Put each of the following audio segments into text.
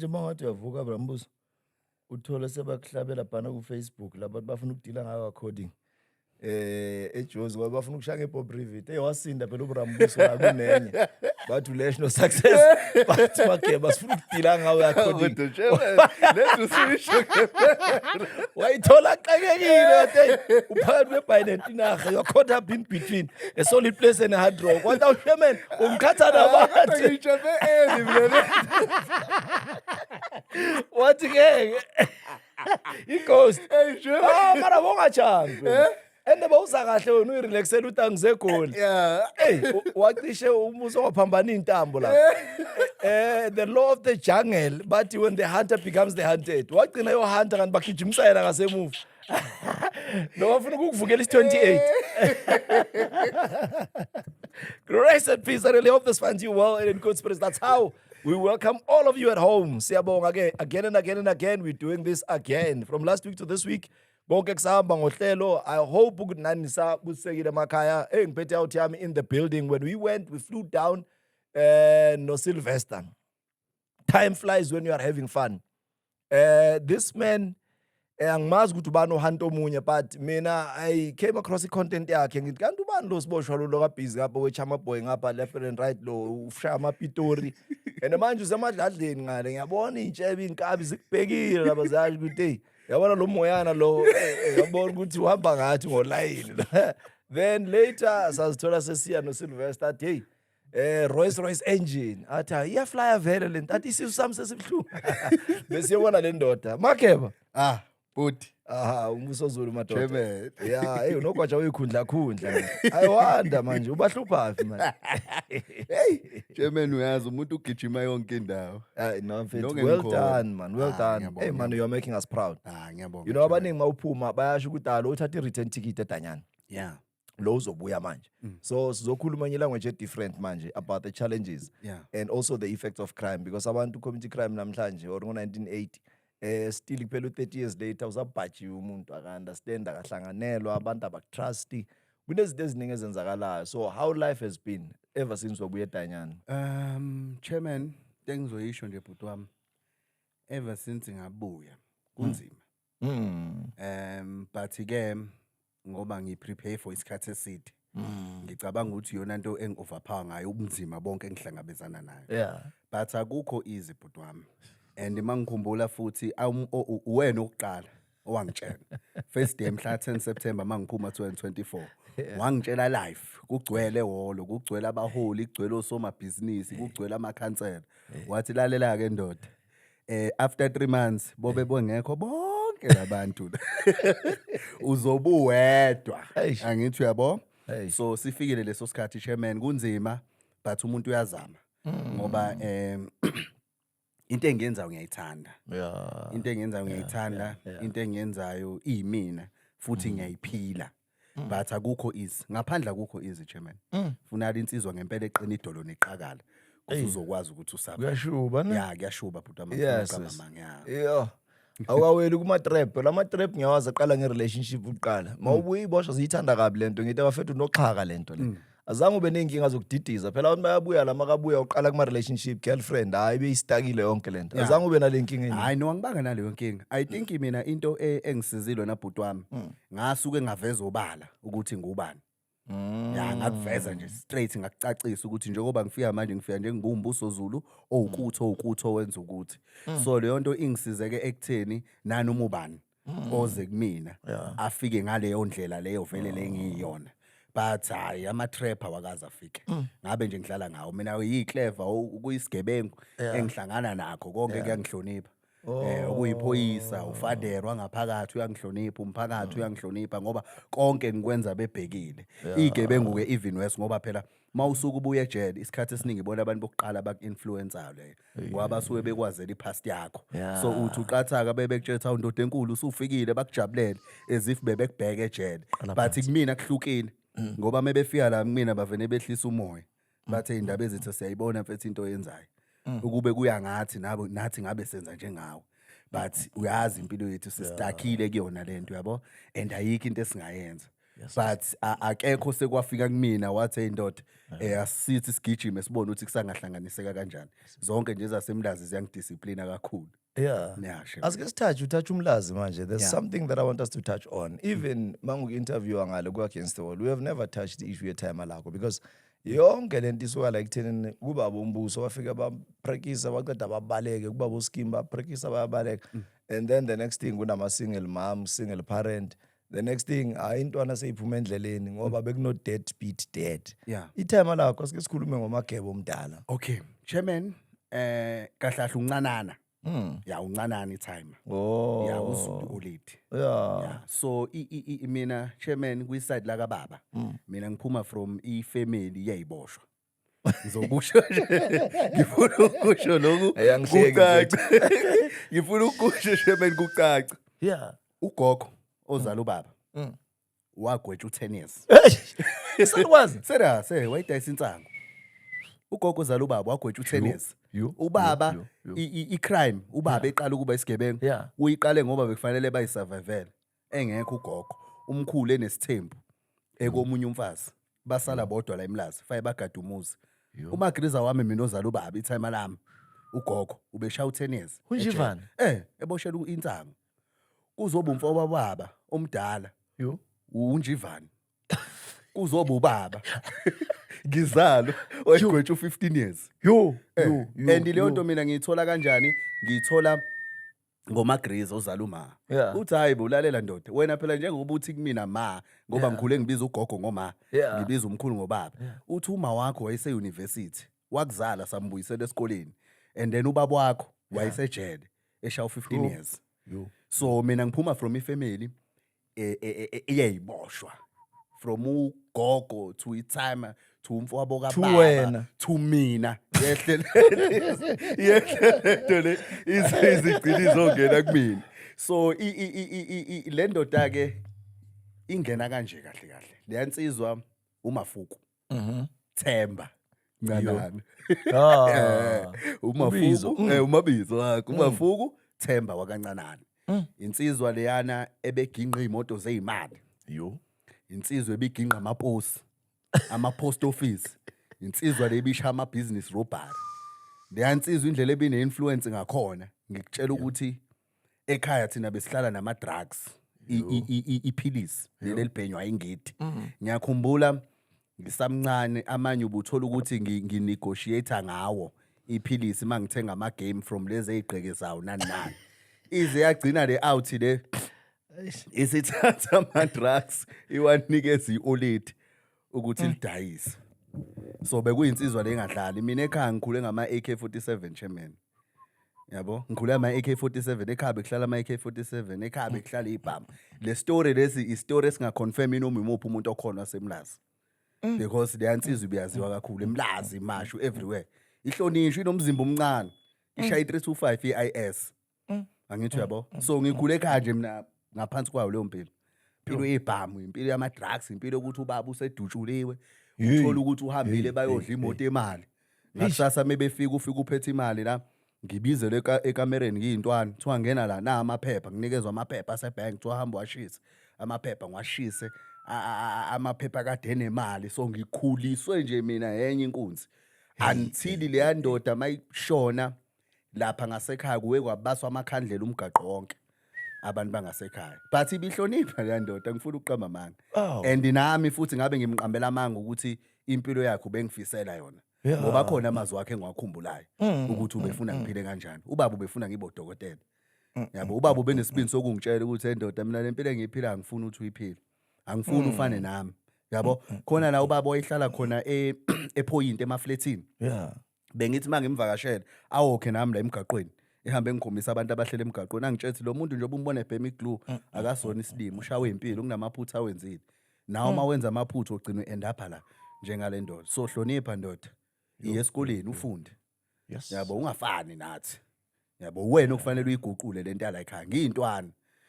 manje mangathi uyavuka Brambuso uthole sebakuhlabela bhana ku Facebook labantu bafuna ukudila ngayo coding eJozi ngoba bafuna ukushaya ngeBob Rivit wasinda phela uBrambuso la kunenye bathi ulesh no success bathi Makeba sifuna ukudila ngayo coding lethu sisho wayithola xakekile hey uphakathi kweBinance inarha you're caught up in between a solid place and a hard rock what out man umkhatha nabantu ngichabe mina wathi ke ighost mara bongajambi ende bawuza kahle wena uyirelaxela utangize goal hey wacishe umuso waphambana intambo la the law of the jungle but when the hunter becomes the hunted wagcina yo hunter kanti bagijimisela ngasemuva no bafuna ukuvukela is28 grace and peace. I really hope this finds you well and in good spirits. That's how we welcome all of you at home. Siyabonga again and again and again. We're doing this again from last week to this week. Bonke kusahamba ngohlelo. I hope ukunanisa busekile emakhaya. Ngiphethe out yami in the building. When we went, we flew down no Sylvester. Time flies when you are having fun. This man angimazi ukuthi ubani uHanto omunye but mina I came across content yakhe ngithi kanti ubani lo siboshwa lo kabhizi ngapha wechama boy ngapha left and right lo ushaya amapitori and manje usemadladleni ngale ngiyabona intshebe inkabi zikubhekile laba zazi ukuthi hey yabona lo moyana lo yabona ukuthi uhamba ngathi ngoline then later sasithola sesiya no Sylvester hey Rolls-Royce engine athi iyafly vele lento athi isisami sesibhlungu besiyobona le ndoda Makeba Buti umbuso Zulu madoda yeah hey unogwaja wekhundla ayiwanda manje ubahlupha phi manje hey Chairman uyazi umuntu ugijima yonke indawo no well done man well done hey man you are making us proud ngiyabonga you know abaningi mawuphuma bayasho ukuthi alo uthatha i-return ticket eDanyana yeah lo uzobuya manje so sizokhuluma nye language different manje about the challenges and also the effects of crime because abantu community crime namhlanje or ngo1980 still kuphela u30 years later uzabhajiwe umuntu aka-understand akahlanganelwa abantu abakutrust kunezinto eziningi ezenzakalayo so how life has been ever since wabuya eDanyana Chairman tengizoyisho nje bhuti wami ever since ngabuya kunzima but ke ngoba ngiprepare for isikhathi eside ngicabanga ukuthi yona into engoverpower ngayo ubunzima bonke engihlangabezana nayo but akukho easy bhuti wami and mangikhumbula futhi wena oqala owangitshela first day mhla 10 September mangiphuma 2024 wangitshela live kugcwele holo kugcwele abaholi kugcwele osomabhizinisi kugcwele amakhansela wathi lalela ke ndoda after 3 months bobe bongekho bonke labantu uzobuwedwa angithi uyabo so sifikile leso sikhathi Chairman kunzima but umuntu uyazama ngoba into engiyenzayo ngiyayithanda into engiyenzayo ngiyayithanda into engiyenzayo iyimina futhi ngiyayiphila but akukho easy ngaphandla akukho easy Chairman funa insizwa ngempela eqina idolo neqakala uzokwazi ukuthi usapha kuyashuba ne kuyashuba bhuti amaqamanga awaweli kuma trap lama trap ngiyawazi aqala ngerelationship uqala mawubuyi bosha ziyithanda kabi lento ngithi abafethu noxhaka lento le azange ube nenkinga zokudidiza phela abantu bayabuya la makabuya uqala kuma relationship girlfriend hayi beyistakile yonke lento azange ube nalenkinga yini hayi no angibanga naleyo nkinga I think mina into engisizile na bhuti wami ngasuke ngaveza obala ukuthi ngubani ngakuveza nje straight ngakucacisa ukuthi njengoba ngifika manje ngifika nje ngumbuso Zulu owukutho wenza ukuthi so leyo nto ingisizeke ekutheni nanoma ubani oze kumina afike ngaleyo ndlela leyo vele lengiyiyona but hayi ama-trap awakaze afike ngabe nje ngidlala ngawo mina uyiclever ukuyisigebengu engihlangana nakho konke kuyangihlonipha ukuyiphoyisa ufaderwa ngaphakathi uyangihlonipha umphakathi uyangihlonipha ngoba konke ngikwenza bebhekile igebengu ke even worse ngoba phela mawusuka ubuye ejele isikhathi esiningi ibona abantu bokuqala baku-influencer le ngoba basuke bekwazela ipast yakho so uthi uqathaka bebekutshela undoda enkulu usufikile bakujabulele as if bebekubheka ejele but kumina kuhlukile ngoba mebefika la mina bavene behlisa umoya bathe indaba ezithi siyayibona mfethu into yenzayo ukube kuya ngathi nathi ngabe senza njengawe but uyazi impilo yethu sisitakile kuyona lento yabo and ayikho into esingayenza but akekho sekwafika kumina wathi indoda asithi sigijime sibone ukuthi kusangahlanganiseka kanjani zonke nje zasemlazi ziyangidisciplina kakhulu. Yeah. Yeah, sure. Asike sithathe umlazi manje. There's Yeah. something that I want us to touch on. Even mangu interview ngalo ku Against the Wall. We have never touched the issue time lakho because yonke lento isuka like thenini kuba bombuso wafika ba practice abaqeda babaleke kuba bo scheme ba practice ababaleka. And then the next thing kunama single mom, single parent. The next thing intwana seyiphuma endleleni ngoba bekuno dead beat dead. Yeah. Itime lakho asike sikhulume ngomagebo omdala. Okay, chairman kahlahla uncanana. Ya uncanana itime. Oh. Ya uZulu oledi. Yeah. Yeah. So mina chairman kwi side la kababa. Mina ngiphuma from family yayiboshwa. Ngizobusho nje. Ngifuna ukusho lokhu. Ayangihleki. Ngifuna ukusho chairman kucaca. Yeah. Ugogo ozala ubaba. Wagwetshwa u10 years. Sekwazi? Serious, wayidayisa insango. Ugogo ozala ubaba wagwetshwa u10 years. Ubaba icrime ubaba eqala ukuba isigebengu Yeah. uyiqale ngoba bekufanele bayisurvival engekho ugogo umkhulu enesithembu ekomunye umfazi basala bodwa la eMlazi faye bagada umuzi uMagriza wami mina ozala ubaba itime lami ugogo ubeshaya u10 years Unjivana? eboshela insango kuzoba umfowabo baba omdala unjivana kuzoba ubaba ngizalo oyigwetshwa u15 years and leyo nto mina ngiyithola kanjani ngiyithola ngomagriza ozala uma Yeah. uthi hayi bulalela ndoda wena phela njengoba uthi kumina ma ngoba ngikhule ngibiza ugogo ngoma Yeah. ngibiza umkhulu ngobaba uthi uma wakho wayese university wakuzala sambuyisela esikoleni and then ubaba wakho wayesejele eshawa 15 years so mina ngiphuma from ifamily eyayiboshwa from ugogo to itime to umfowabo kababa wena. to mina yehle le izigcini zongena kumina so le ndoda ke ingena kanje kahle kahle leyansizwa uMafuku Themba ncanana Ubizo. uMabizo wakhe uMafuku Themba wakancanana insizwa leyana ebeginqa imoto zezimali insizwe ebiginqa ama-post office insizwa lebisha ama-business robbery leyansizwa indlela ebine-influence ngakhona ngikutshela ukuthi ekhaya thina besihlala nama-drugs iphilisi leli libhenywa ingidi ngiyakhumbula ngisamncane amanye ubuthola ukuthi nginegotiate ngawo iphilisi mangithenga ama-game from lezi ey'gqekezayo nani nani ize yagcina le out le isithatha ama-drugs iwanikeza i-oledi ukuthi lidayise so bekuyinsizwa le engadlali mina ekhaya ngikhule ngama-AK47 chairman yabo ngikhule ama-AK47 ekhaya bekuhlala ama-AK47 ekhaya bekuhlala ibhamu le story lesi i-story esingaconfirm noma imuphi umuntu okhona wasemlazi because le yansizwa ibiyaziwa kakhulu eMlazi mashu everywhere ihlonishwa inomzimba omncane ishaya 325 iIS angithi yabo so ngikhule ekhaya nje mina ngaphansi kwayo leyo mpilo impilo yebhamu impilo yama-drugs impilo yokuthi ubaba usedutshuliwe uthola ukuthi uhambile bayodla imoto emali ngakusasa mebefika ufika uphethe imali la ngibizele ekamereni ngiyintwana kuthiwa ngena la na amaphepha nginikezwa amaphepha asebhank kuthiwa hamba washisa amaphepha ngiwashise amaphepha kade enemali so ngikhuliswe nje mina yenye inkunzi until leya ndoda mayishona lapha ngasekhaya kuwe kwabaswa amakhandlela umgaqo wonke abantu bangasekhaya but ibihlonipha leya ndoda ngifuna ukuqamba amanga and nami futhi ngabe ngimqambela amanga ukuthi impilo yakhe bengifisela yona ngoba khona amazwi akhe engiwakhumbulayo ukuthi ubefuna ngiphile kanjani ubaba ubefuna ngibe udokotela yabo ubaba ubenesibindi sokungitshela ukuthi endoda mina lempilo engiyiphila ngifuna ukuthi uyiphile angifuni ufane nami yabo khona la ubaba oyihlala khona ePoint emafletini bengithi mangimvakashela awokhe nami la emgaqweni ehambe ngikhombisa abantu abahlele emgaqweni angitshethi lo muntu njengoba umbona ebhemi glue akasona isilimo ushawe impilo kunamaphutha awenzile nawo mawenza amaphutha ogcina end up la njengale ndoda so hlonipha ndoda iye esikoleni ufunde yabo ungafani nathi yabo wena okufanele uyiguqule lento yala ekhaya ngiyintwana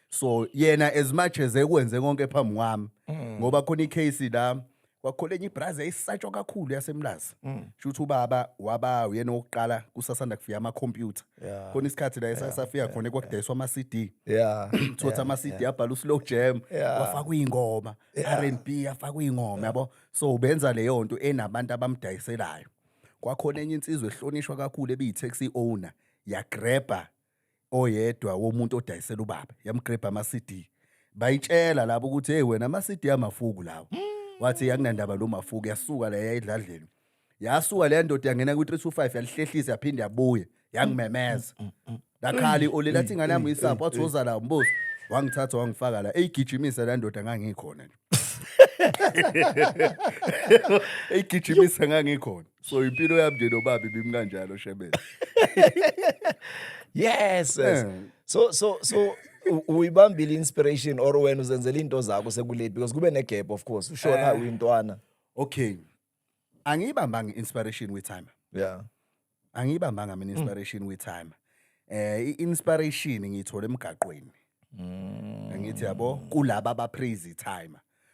so yena as much as ekwenze konke phambi kwami ngoba khona icase la kwakhona enye ibrazi eyisatshwa kakhulu yasemlazi shuthi ubaba waba uyena wokuqala kusasanda kufika amakhompyutha Yeah. khona isikhathi la esasafika khona kwakudayiswa ama-CD Yeah. uthatha ama-CD abhala u-slow jam Yeah. kwafakwa iy'ngoma R&B afakwa iy'ngoma yabo so ubenza leyo nto enabantu abamdayiselayo kwakhona enye insizwa ehlonishwa kakhulu ebiyi-taxi owner yagreba oyedwa womuntu odayisela ubaba yamgreba ama-CD bayitshela labo ukuthi hey wena ama-CD amafuku lawo wathi yakunandaba lo mafuku yasuka la yayidladleni yasuka le ndoda yangena ku-325 yalihlehlisa yaphinde yabuye yangimemeza lakhali olelathi ingane yami isapho wathi woza la mbuzo wangithatha wangifaka la eyigijimisa la ndoda ngangikhona nje eyigijimisa ngangikhona so impilo yami nje nobaba ibimi kanjalo shebele Yes. So uyibambile inspiration or wena uzenzela into zakho sekulethi because kube ne gap of course ushona uyintwana. okay angiyibambanga i-inspiration with time Yeah. angiyibambanga mina inspiration with time i-inspiration ngiyithola emgaqweni ngithi yabo kulabo abapraise time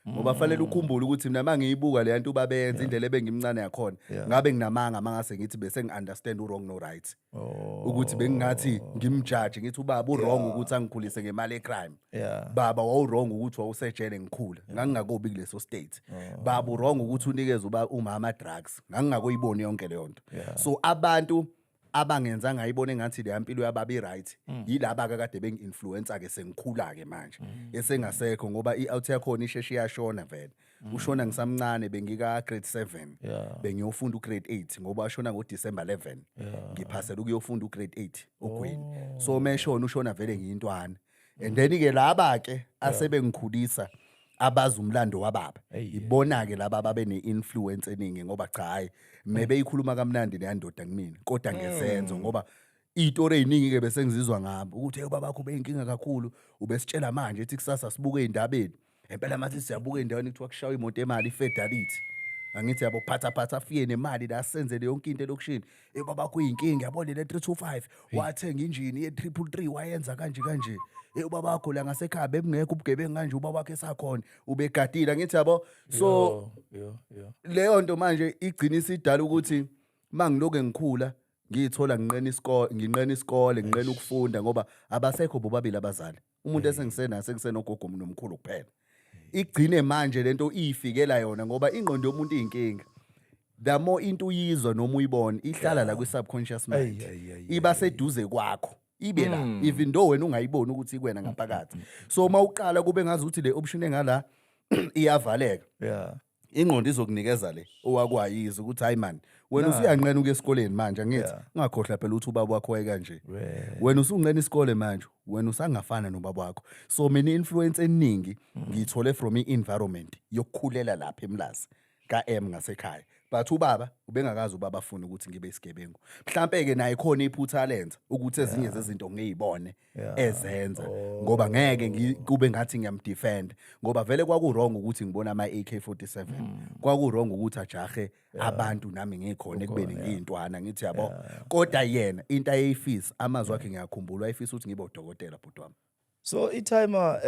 ngoba fanele ukhumbule ukuthi mina mangiyibuka le nto babenza indlela ebengimncane yakhona ngabe nginamanga mangase ngithi bese ngi-understand u-wrong no-right ukuthi bengingathi ngimjudge ngithi ubaba u-wrong ukuthi angikhulise ngemali ecrime baba wawu-wrong ukuthi wawusejele ngikhula ngangingakobi kuleso state baba u-wrong ukuthi unikeze umama drugs ngangingakoyiboni yonke leyo nto so abantu abangenza ngayibona engathi le yampilo yababi right yilaba akade bengi-influencer ke sengikhula ke manje esengasekho ngoba i-out yakhona isheshe yashona vele ushona ngisamncane bengika grade 7 bengiyofunda ugrade 8 ngoba ashona ngoDecember 11 ngiphasela ukuyofunda ugrade 8 ogwini so meshona ushona vele ngiyintwana and then ke laba ke asebengikhulisa abazi umlando wababa ibona ke laba babe ne-influence eningi ngoba cha hayi maybe ikhuluma kamnandi leyandoda kumina kodwa ngesenzo ngoba izitori eziningi ke bese ngizizwa ngabo ukuthi ubaba bakho beyinkinga kakhulu ubesitshela manje ethi kusasa sibuke indabeni empela mathi siyabuka endaweni kuthiwa kushawa imoto emali ifederality angithi yabo phatha afike nemali la senzele yonke into elokushini ubaba bakho uyinkinga yabona le 325 wathenga injini ye333 wayenza kanje ubaba bakho la ngasekhaya bengekho ubugebengu kanje ubaba wakhe esakhona ubegadile ngithi yabo so leyo nto manje igcina isidala ukuthi mangiloke ngikhula ngiyithola nginqena isikole nginqena ukufunda ngoba abasekho bobabili abazali umuntu esengisenogogo nomkhulu kuphela igcine manje lento iyifikela yona ngoba ingqondo yomuntu iyinkinga the more into uyizwa noma uyibona ihlala la kwi-subconscious mind iba seduze kwakho ibe la even though wena ungayiboni ukuthi ikwena ngaphakathi so mawuqala kube ngazi ukuthi le option engala iyavaleka ingqondo izokunikeza le owakwayiza ukuthi hayi man wena usuyanqena ukuya esikoleni manje angithi ungakhohlwa phela ukuthi ubaba wakho kanje wena usunqena isikole manje wena usangafana nobaba wakho so mina influence eningi ngiyithole from i-environment yokukhulela lapha eMlazi ka-M ngasekhaya but ubaba ubengakazi ubaba afuna ukuthi ngibe isigebengu mhlambe ke naye khona iphutha lenza ukuthi ezinye zezinto ngiyibone ezenza ngoba ngeke kube ngathi ngiyamdefend ngoba vele kwaku-wrong ukuthi ngibona ama-AK47 kwaku-wrong ukuthi ajahe abantu nami ngikhona ekubeni ngiyintwana ngithi yabo kodwa yena into ayeyifisa amazwi akhe ngiyakhumbula ayefisa ukuthi ngibe udokotela bhuti wami so i-timer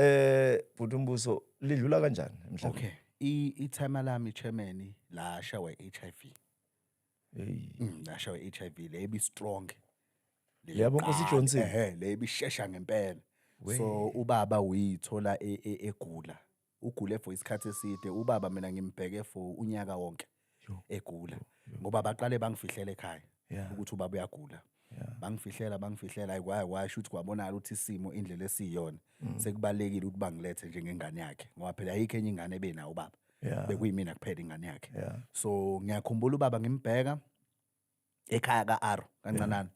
Bhutumbuso lidlula kanjani emhlabeni okay i-timer lami chairman la shawe HIV la shawe HIV le bi strong yabo Nkosi Johnson le bishesha ngempela so ubaba uyithola egula ugule for isikhathi eside ubaba mina ngimbheke for unyaka wonke egula ngoba baqale bangifihlele ekhaya ukuthi ubaba uyagula bangifihlela ayikwasho ukuthi kwabonakala ukuthi isimo indlela esiyona sekubalekile ukuthi bangilethe njengengane yakhe ngoba phela ayikho enye ingane ebenayo ubaba bekuyimina kuphela ingane yakhe so ngiyakhumbula ubaba ngimbheka ekhaya ka-Aro kancanana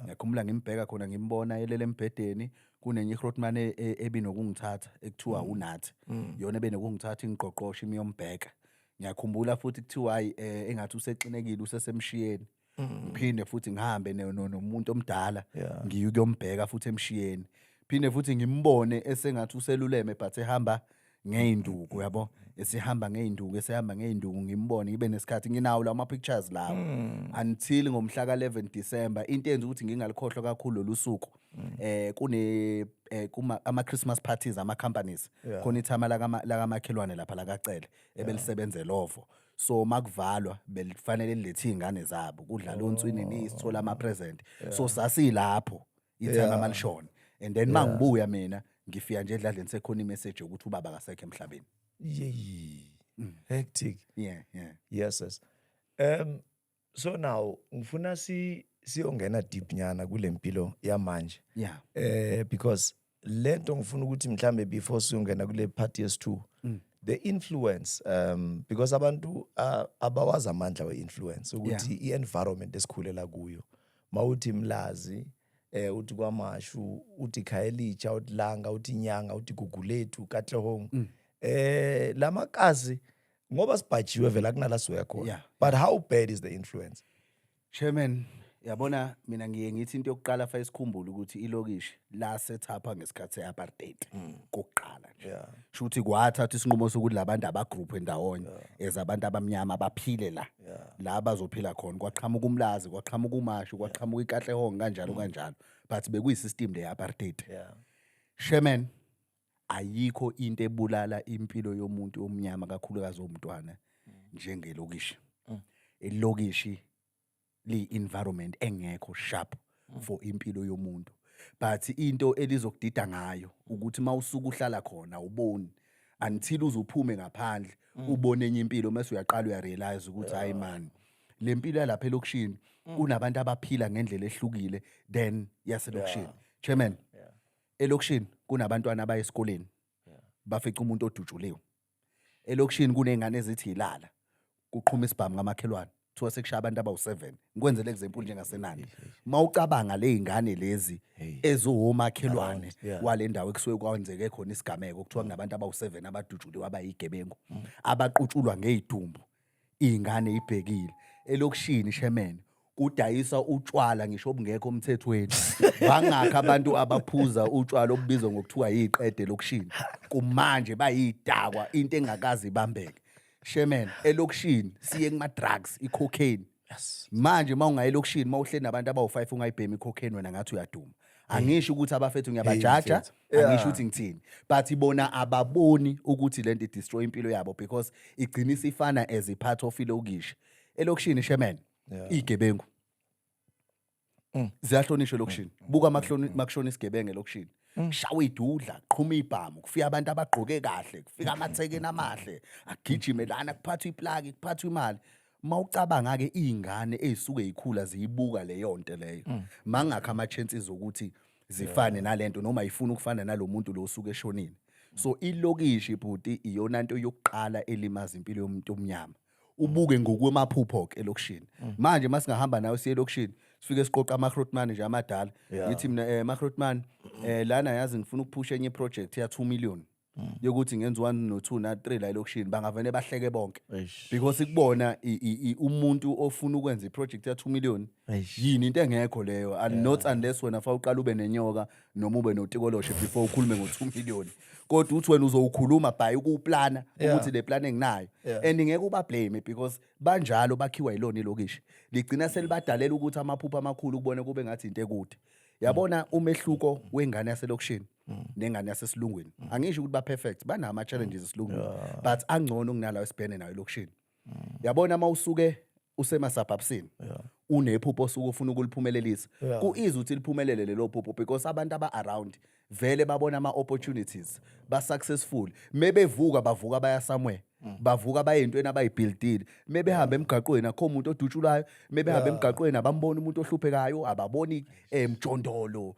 ngiyakhumbula ngimbheka khona ngimbona elele embhedeni kunenye iHrotman ebinokungithatha ekuthiwa uNathi yona ebenokungithatha ingiqoqosha imiyombheka ngiyakhumbula futhi kuthiwa hayi engathi usexinekile usesemshiyeni ngiphinde futhi ngihambe nomuntu omdala ngiyukuyombheka futhi emshiyeni phinde futhi ngimbone esengathi useluleme but ehamba ngeinduku yabo esihamba ngeinduku ngimbone ngibe nesikhathi nginawo la pictures lawo until ngomhla ka 11 December into enza ukuthi ngingalikhohlwa kakhulu losuku ama Christmas parties ama companies khona ithama la kamakhelwane lapha la kacele ebelisebenze lovo so makuvalwa belifanele lilethe ingane zabo kudlala onswini nisithola ama present so sasilapho ithama malishona and then mangibuya mina ngifika nje edladleni sekhona imessage ukuthi ubaba akasekho emhlabeni. Hectic. Yeah. Yes. So now ngifuna siyongena deep nyana kule mpilo yamanje. Yeah. Because lento ngifuna ukuthi mhlambe before siyongena kule party S2 the influence because abantu abawazi amandla we-influence ukuthi i-environment esikhulela kuyo mawuthi mlazi uthi kwamashu uthi Khayelitsha uthi Langa uthi Nyanga uthi Gugulethu Katlehong lamakazi ngoba sibhajiwe vela kunala siya khona but how bad is the influence? Chairman, yabona mina ngiye ngithi into yokuqala fa isikhumbule ukuthi ilokishi la sethapha ngesikhathi seapartheid kokuqala nje shuthi kwathatha isinqumo sokuthi labantu abagroup endawonye ezabantu abamnyama baphile la bazophila khona kwaqhamuka umlazi kwaqhamuka umashu kwaqhamuka iKatlehong kanjalo but bekuyisystem le apartheid. Chairman, ayikho into ebulala impilo yomuntu omnyama kakhulukazi omntwana njengelokishi. Ilokishi li-environment engekho sharp for impilo yomuntu but into elizokudida ngayo ukuthi mawusuka uhlala khona uboni until uzuphume ngaphandle ubone enye impilo mase uyaqala uyarealize ukuthi hayi man le mpilo yalapha elokishini kunabantu abaphila ngendlela ehlukile then yaselokishini. Chairman, elokishini kunabantwana abaya esikoleni bafica umuntu odutshuliwe. Elokishini kunengane ezithi ilala kuqhuma isibhamu ngamakhelwane kuthiwa sekushaya abantu abawu7 ngikwenzele example njengasenani mawucabanga lezingane lezi ezomakhelwane wale ndawo ekusuke kwenzeke khona isigameko kuthiwa kunabantu abawu7 abadutshuliwe abayigebengu abaqutshulwa ngezidumbu izingane ibhekile elokishini. Chairman, kudayisa utshwala ngisho obungekho umthethweni bangakho abantu abaphuza utshwala obubizwa ngokuthiwa yiqede lokishini kumanje bayidakwa into engakazi ibambeke. Chairman, elokishini siye kuma drugs icocaine. Manje mawungaye elokishini mawuhleli nabantu abawu5 ungayibhemi icocaine wena ngathi uyaduma. Angisho ukuthi abafethu ngiyabajaja angisho ukuthi ngithini but ibona ababoni ukuthi lento destroy impilo yabo because igcina isifana as a part of ilokishi. Elokishini Chairman, igebengu ziyahlonishwa elokishini buka makushona isigebenge elokishini shawe idudla qhuma ibhamu kufika abantu abagqoke kahle kufika amathekeni amahle agijime lana kuphathwa iplagi kuphathwa imali mawucabanga ke izingane ezisuke ikhula ziyibuka leyo nto leyo mangakho ama chances ukuthi zifane nalento noma ifuna ukufana nalomuntu lo usuke eshonile. So ilokishi bhuti iyona nto yokuqala elimaza impilo yomuntu omnyama ubuke ngokwemaphupho ke elokishini. Manje masingahamba nawe siye elokishini sifike siqoqa ama-Grootman nje amadala yithi mina ma-Grootman lana yazi ngifuna ukuphusha enye project ya 2 million yokuthi ngenza 1 no 2 na 3 la elokishini bangavene bahleke bonke because ikubona umuntu ofuna ukwenza iproject ya 2 million yini into engekho leyo and not unless wena fa uqala ube nenyoka noma ube notikoloshe before ukhulume ngo2 million kodwa uthi wena uzowukhuluma by ukuplana ukuthi le plan enginayo and ngeke uba blame because banjalo bakhiwa yilona ilokishi ligcina selibadalela ukuthi amaphupho amakhulu kubone kube ngathi into ekude. Yabona umehluko wengane yaselokishini nengane yasesilungwini angisho ukuthi ba perfect banama challenges esilungwini but angcono kunalawo esibhene nayo elokishini. Yabona mawusuke usemasabhabsini unephupho osuke ufuna ukuliphumelelisa kuizi uthi liphumelele lelo phupho because abantu aba around vele babona ama opportunities ba successful mebevuka bavuka baya somewhere bavuka bayintweni abayibuildile mebehamba emgaqweni akho umuntu odutshulayo mebehamba emgaqweni abambona umuntu ohluphekayo ababoni mjondolo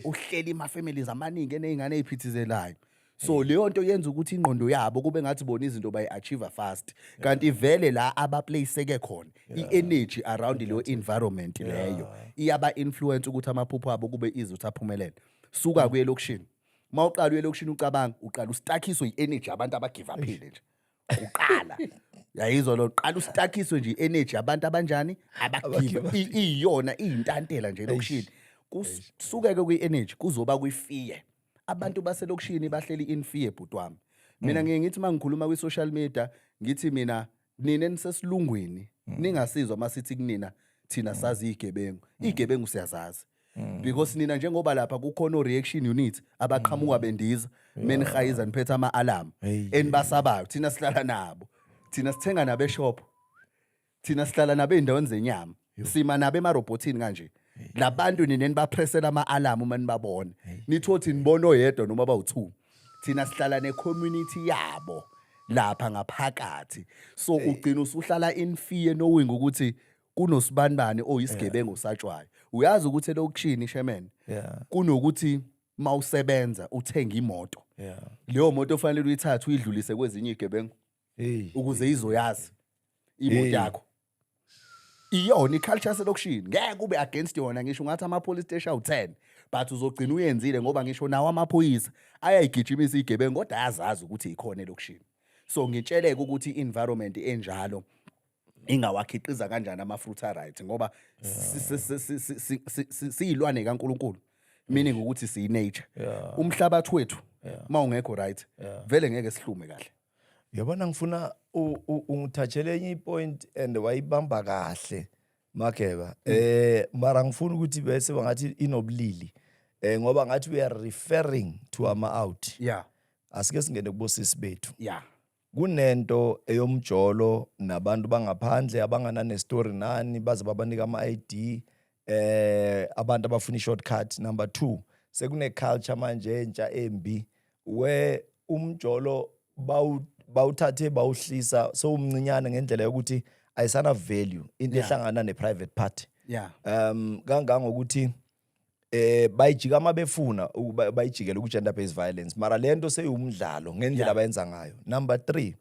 uhleli ima families amaningi enezingane eziphithizelayo. So leyo nto yenza ukuthi ingqondo yabo kube ngathi bona izinto bayi-achieve fast kanti vele la abaplayseke khona i-energy around leyo environment leyo iyaba-influence ukuthi amaphupho abo kube easy ukuthi aphumelele. Suka kuyelokishini mawuqala uyelokishini ucabanga uqala ustakhiswe i-energy abantu abagive uphile nje uqala yayizwa lo qala ustakhiswe nje i-energy abantu abanjani abagive iyona iyintantela nje elokishini kusukeke kwi-energy kuzoba kwi-fear. Abantu baselokishini bahleli in fear bhuti wami mina ngeke ngithi mangikhuluma kwi social media ngithi mina nina nisesilungwini ningasizwa masithi kunina thina sazi igebengu siyazazi because nina njengoba lapha kukhona reaction unit abaqhamuka bendiza menihayiza niphethe ama alarm enibasabayo thina sihlala nabo thina sithenga nabe shop thina sihlala nabe endaweni zenyama sima nabe emarobotini kanje labantu nini nibapressela ama alarm uma nibabona nithothi nibona oyedwa noma bawu2 thina sihlala ne community yabo lapha ngaphakathi so ugcina usuhlala in fear knowing ukuthi kunosibandane oyisigebengu satshwayo uyazi ukuthi lokishini shemen kunokuthi mawusebenza uthenga imoto leyo moto ofanele uyithathe uyidlulise kwezinye igebengu ukuze izoyazi imoto yakho iyona iculture selokishini ngeke kube against yona ngisho ngathi ama police station awu10 but uzogcina uyenzile ngoba ngisho nawo amaphoyisa ayayigijimisa igebengu kodwa ayazazi ukuthi ikhona elokishini so ngitsheleke ukuthi environment enjalo ingawakhiqiza kanjani ama-fruit right ngoba siyilwane kaNkulunkulu meaning ukuthi siyi-nature umhlabathi wethu mawungekho right vele ngeke sihlume kahle yabona ngifuna ungithatshele enye ipoint and wayibamba kahle Makeba mara ngifuna ukuthi bese bangathi inobulili ngoba ngathi we are referring to ama-out asike singene kubosisi bethu kunento eyomjolo nabantu bangaphandle abanganane story nani baze babanika ama-ID abantu abafuna i-shortcut. Number 2 sekune culture manje entsha embi where umjolo bawuthathe bawuhlisa so umncinyane ngendlela yokuthi ayisana value into ehlangana ne-private party kangangokuthi bayijika mabefuna bayijikela ku-gender based violence mara lento seyumdlalo ngendlela abayenza ngayo. Number 3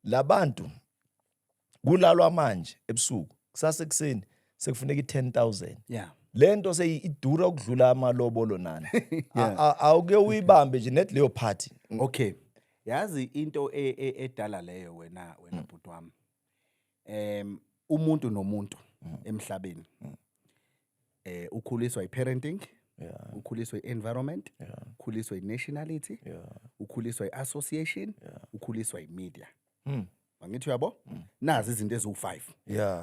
labantu kulalwa manje ebusuku kusasekuseni sekufuneka i10,000 lento seyidura ukudlula amalobolo nani awuke uyibambe nje net leyo party. Okay, yazi into edala leyo wena bhuti wami umuntu nomuntu emhlabeni ukhuliswa i-parenting ukhuliswa i-environment ukhuliswa i-nationality ukhuliswa i-association ukhuliswa i-media angithi uyabo nazi izinto eziwu5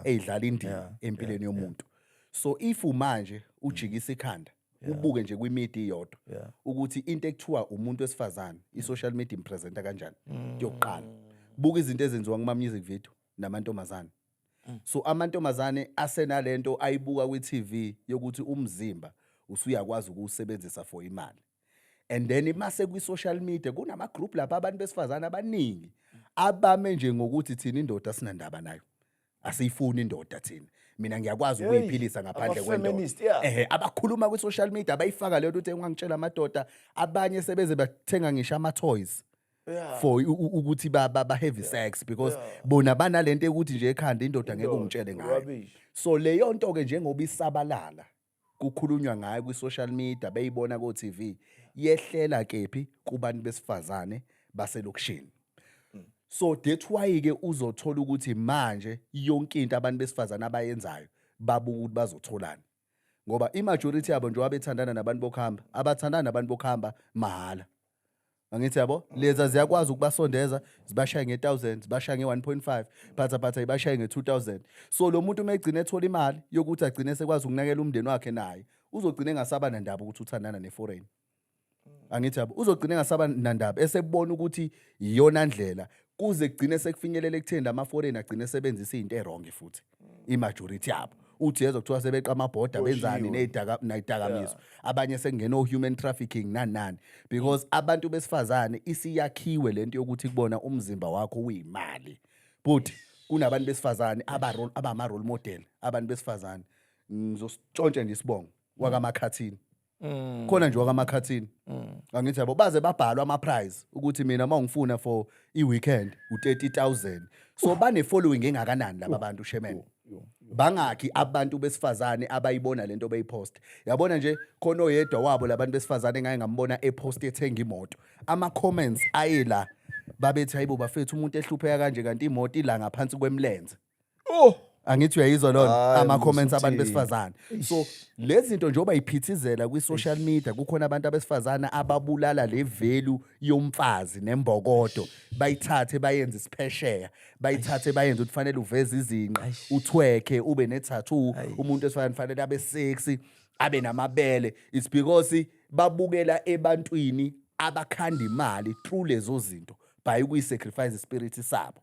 ezidlala indima empilweni yomuntu. So if manje ujikisa ikhanda ubuke nje kwi-media iyodwa ukuthi into ekuthiwa umuntu wesifazane i-social media impresenta kanjani yokuqala buka izinto ezenziwa kuma-music video namantombazane. So amantombazane asenalento ayibuka kwi-TV yokuthi umzimba usuyakwazi ukuwusebenzisa for imali and then mase kwi-social media kunama-group lapha abantu besifazane abaningi abame nje ngokuthi thina indoda sinandaba nayo asiyifuni indoda thina mina ngiyakwazi ukuyiphilisa ngaphandle kwendoda abakhuluma kwi-social media abayifaka leyo ukuthi engangitshela amadoda abanye sebeze bathenga ngisho ama-toys for ukuthi ba-heavy sex because bona banalento ukuthi nje ekhanda indoda ngeke ungitshele ngayo. So leyo nto-ke njengoba isabalala kukhulunywa ngayo kwi-social media beyibona ko-TV yehlela kephi kubantu besifazane baselokishini. So that's why-ke uzothola ukuthi manje yonke into abantu besifazane abayenzayo babuka ukuthi bazotholana ngoba i-majority yabo nje wabethandana nabantu bokuhamba abathandana nabantu bokuhamba mahala angithi yabo leza ziyakwazi ukubasondeza zibashaye nge1000 zibashaye nge1.5 phatha ibashaye nge2000. So lo muntu umegcina ethola imali yokuthi agcine sekwazi ukunakela umndeni wakhe naye uzogcina engasaba nandaba ukuthi uthandana neforeign angithi yabo uzogcina engasaba nandaba esebona ukuthi iyona ndlela kuze kugcine sekufinyelela ekuthenda ama-foreign agcine sebenzisa izinto errong futhi i-majority yabo uthi yezwa kuthiwa sebeqa amabhoda benzani neyidakamizwa abanye sekungena human trafficking nani because abantu besifazane isiyakhiwe lento yokuthi kubona umzimba wakho uyimali but kunabantu besifazane abama-role model abantu besifazane ngizositshontshe nje isibongo wakamakhathini khona nje wakamakhathini angithi yabo baze babhalwa ama-prize ukuthi mina mawungifuna for i-weekend u30,000. So bane-following engakanani laba bantu shemen bangakhi abantu besifazane abayibona lento beyipost yabona nje khona oyedwa wabo labantu besifazane ngaye ngambona epost ethenga imoto ama-comments ayela babethi hayibo bafethu umuntu ehlupheka kanje kanti imoto ila ngaphansi kwemlenze Angithi uyayizwa lona Hayi, ama-comments abantu usuthini. besifazane. So lezi zinto njengoba iphithizela kwi-social media kukhona abantu abesifazane ababulala le value yomfazi nembokodo bayithathe bayenze isiphesheya bayithathe bayenze ukuthi fanele uveze izinqa uthwekhe ube ne-tattoo umuntu esifazane fanele abe sexy abe namabele. It's because babukela ebantwini abakhanda imali through lezo zinto by ukuyi-sacrifice ispirit sabo.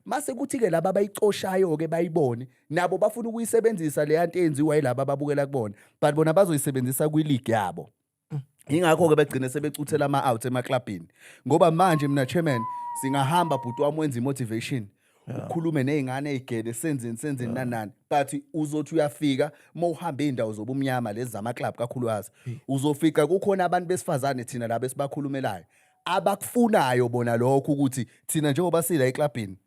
Mase kuthi-ke laba abayicoshayo-ke bayibone nabo bafuna ukuyisebenzisa leya nto eyenziwa yilaba ababukela kubona but bona bazoyisebenzisa kwi-league yabo. Ingakho-ke begcine sebecuthela ama-out emaklabhini ngoba manje mina chairman singahamba bhuti wami wenza i-motivation ukhulume ney'ngane ey'gele senzeni nanani but uzothi uyafika uma uhamba iy'ndawo zobumnyama lezi zamaklabhu kakhulukazi uzofika kukhona abantu besifazane thina laba esibakhulumelayo abakufunayo bona lokho ukuthi thina njengoba sila eklabhini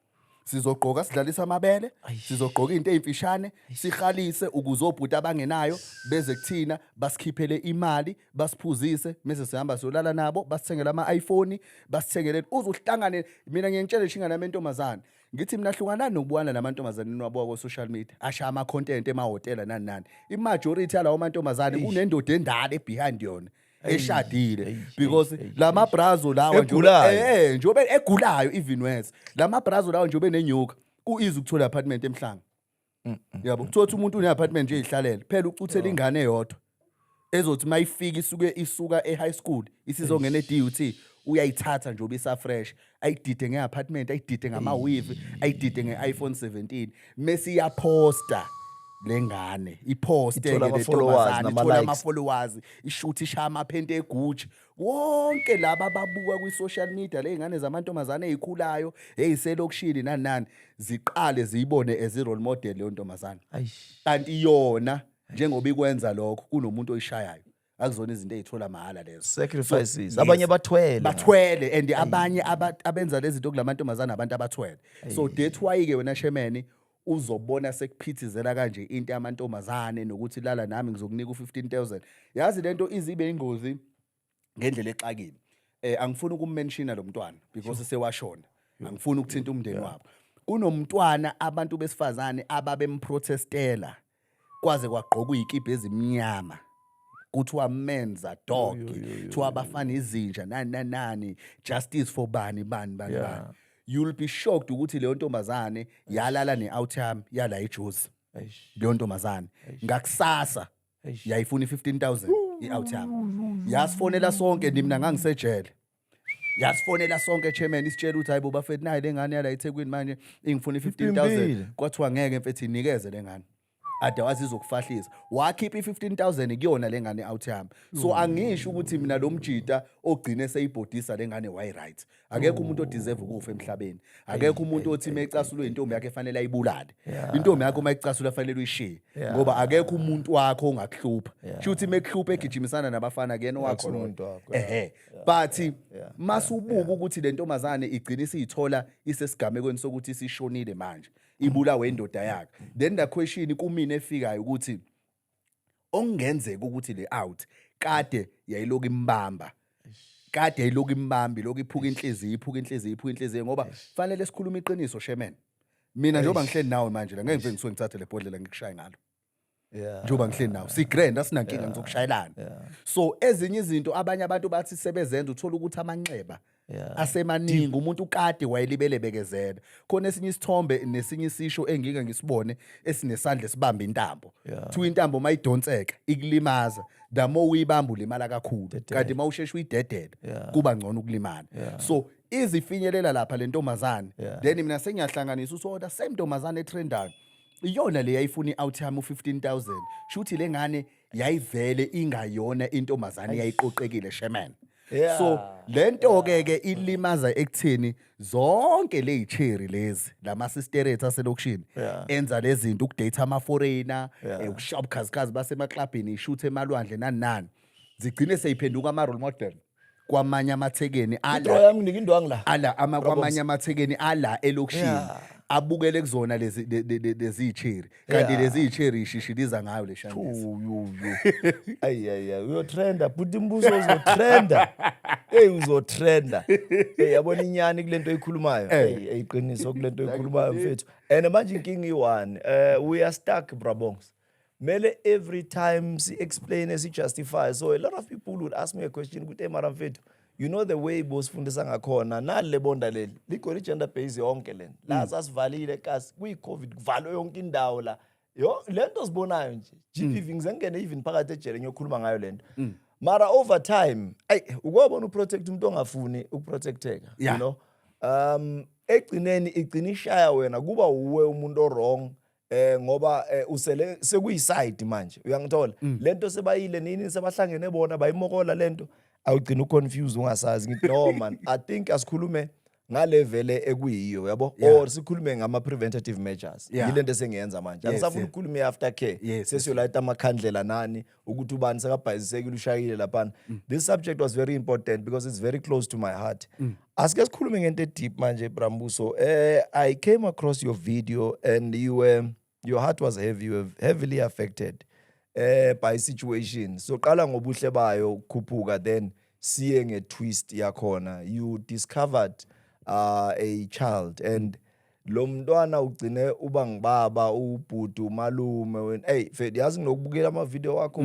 sizogqoka sidlalisa amabele sizogqoka into ezimfishane sihalise ukuze obhuti abangenayo beze kuthina basikhiphele imali basiphuzise mase sihamba siyolala nabo basithengele ama-iPhone basithengele uzuhlangane mina ngiyentshela ishingana lamantombazane ngithi mina hlukana nokubuwana namantombazane niwabuka ku social media asha ama content emahotela nani imajority yalawo mantombazane kunendoda endala behind yona eshadile because lama brazo lawa njobe egulayo even worse lama brazo lawa njobe nenyuka kuizi ukuthola apartment emhlanga yabo uthothi umuntu une apartment nje ihlalele phela ucuthela ingane eyodwa ezothi mayifika isuka e-high school isizongena e-DUT uyayithatha njobe isa fresh ayidide ngeapartment ayidide ngama-weave ayidide nge-iPhone 17 mase iyaposta lengane iposte ke lentombazane ithola ama-followers ishuthi ishaya amaphente eGucci wonke laba ababuka kwi-social media ley'ngane zamantombazane ey'khulayo ey'selokishini nani ziqale ziyibone as i-role model leyo ntombazane kanti yona njengoba ikwenza lokho kunomuntu oyishayayo akuzona izinto ey'thola mahhala lezo sacrifices abanye bathwele and abanye abenza lezi zinto kulamantombazane abantu abathwele so that's why-ke wena shemeni uzobona sekuphithizela kanje into yamantombazane nokuthi lala nami ngizokunika u-15,000 yazi lento izibe ingozi ngendlela exakile angifuni ukummenshina lo mntwana because sewashona angifuni ukuthinta umndeni wabo kunomntwana abantu besifazane ababemprotestela kwaze kwagqoka izikipa ezimnyama kuthiwa menza dog kuthiwa abafana izinja nani justice for bani you'll be shocked ukuthi leyo ntombazane yalala ne-outcome yala eJozi leyo ntombazane ngakusasa yayifuna i-15,000 i-outcome yasifonela sonke mina ngangisejele yasifonela sonke chairman isitshela ukuthi hayibo bafethu nayi lengane yala eThekwini manje ingifuna i-15,000 kwathiwa ngeke mfethu inikeze lengane adawazi izokufahlisa wakhipha i-15,000 kuyona lengane outcome so angisho ukuthi mina lo mjita ogcine seyibhodisa lengane why right akekho umuntu odeserve ukufa emhlabeni akekho umuntu othi mecasulwe intombi yakhe efanele ayibulale intombi yakho mayicasulwa fanele uyishiye ngoba akekho umuntu wakho ongakuhlupha shuthi mekuhlupha egijimisana nabafana kuyena wakho but masubuka ukuthi le ntombazane igcina isiyithola isesigamekweni sokuthi isishonile manje ibulawe indoda yakhe then the question kumina efikayo ukuthi ongenzeka ukuthi le out kade yayiloku imbamba iloku iphuka inhliziyo ngoba fanele sikhuluma iqiniso shemen mina njengoba ngihleli nawe manje la ngeke ngisuke ngithathe le bhodlela ngikushaye ngalo njengoba ngihleli nawe sigrand asinankinga ngizokushayelana so ezinye izinto abanye abantu bathi sebezenza uthola ukuthi amanxeba asemaningi umuntu kade wayelibele bekezela khona esinye isithombe nesinye isisho engike ngisibone esinesandla esibamba intambo thu intambo mayidonseka ikulimaza damo uyibamba ulimala kakhulu kanti mawusheshe uyidedele kuba ngcono ukulimala so izifinyelela lapha le ntombazane then mina sengiyahlanganisa usoda same ntombazane etrendayo iyona le yayifuna i-outcome u-15,000 shuthi lengane yayivele ingayona intombazane yayiqoqekile shemen so lento ke ilimaza ekutheni zonke le cherry lezi lama sisterets aselokishini enza lezi zinto ukudate ama foreigner ukushopkhazikhazi basemaklabhini ishuthe emalwandle nani zigcine seyiphenduka ama role model kwamanye amathekeni yami nginika indwangu la kwamanye amathekeni ala elokishini abukele kuzona lezi cherry kanti lezi cherry ishishiliza ngayo le Shanisi. Ay uyotrenda but imbuzo uzotrenda. Hey uzotrenda. Hey yabona inyani kulento oyikhulumayo. Hey iqiniso kulento oyikhulumayo mfethu. And manje inkinga iwani. We are stuck brabongs. Mele every time si explain si justify. So a lot of people would ask me a question ukuthi mara mfethu. You know the way bosifundisa ngakhona nale bonda leli ligoli gender base yonke lena la sasivalile kasi kuyi covid kuvalwe yonke indawo la yo lento sibonayo nje GBV ngizengene even phakathi ejele ngiyokhuluma ngayo lento mara over time ukubona uprotect umuntu ongafuni ukuprotecteka you know egcineni igcina ishaya wena kuba uwe umuntu o-wrong ngoba usele sekuyiside manje uyangithola lento sebayile nini sebahlangene bona bayimokola lento awugcina uconfuse ungasazi ngithi no man I think asikhulume ngalevel ekuyiyo yabo or sikhulume ngama preventative measures yilento esengiyenza manje angisafuna ukukhuluma after care sesiyolayita amakhandlela nani ukuthi ubani sekabhayisekile ushayile lapha this subject was very important because it's very close to my heart asike sikhulume ngento deep manje Brambuso I came across your video and your heart was heavy, you were heavily affected by situation. So qala ngobuhle bayo ukukhuphuka then siye ngetwist yakhona. You discovered a child and lo mntwana ugcine uba ngibaba ubhuti umalume when yazi nginokubukela ama video wakho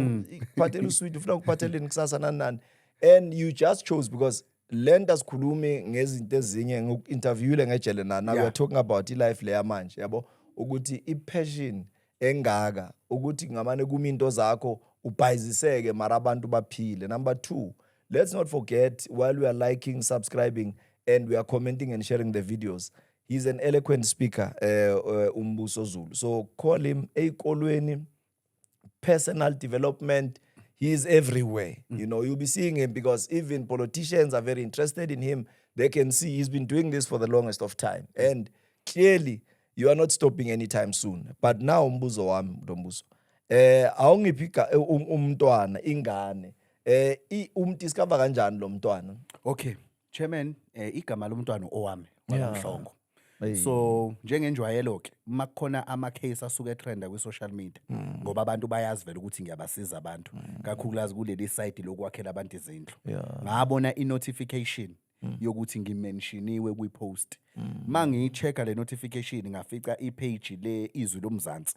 kuphathela usweet ufuna ukuphatheleni kusasa nani and you just chose because lenta sikhulume ngezinto ezinye ngoku-interviewle ngejele nana we are talking about life leya manje yabo ukuthi i-passion engaka ukuthi ngamane kuminto zakho ubhayiziseke mara abantu baphile. Number 2, let's not forget while we are liking, subscribing and we are commenting and sharing the videos, he's an eloquent speaker Umbuso Zulu, so call him eyikolweni, personal development, he is everywhere. You know, you'll be seeing him because even politicians are very interested in him. They can see he's been doing this for the longest of time and clearly you are not stopping anytime soon. But now umbuzo wami Mbuso. Awungiphika umntwana ingane. Discover kanjani lo mntwana? Okay, Chairman, igama lomntwana owami Mhlongo. So njengenjwayelo ke makukhona ama case asuke trenda ku social media ngoba abantu bayazi vele ukuthi ngiyabasiza abantu kakhulukazi kuleli site lokwakhela abantu izindlu. Ngabona i notification yokuthi ngimensioniwe kwi-post mangiyichecka le notification ngafica ipage le izwi lomzansi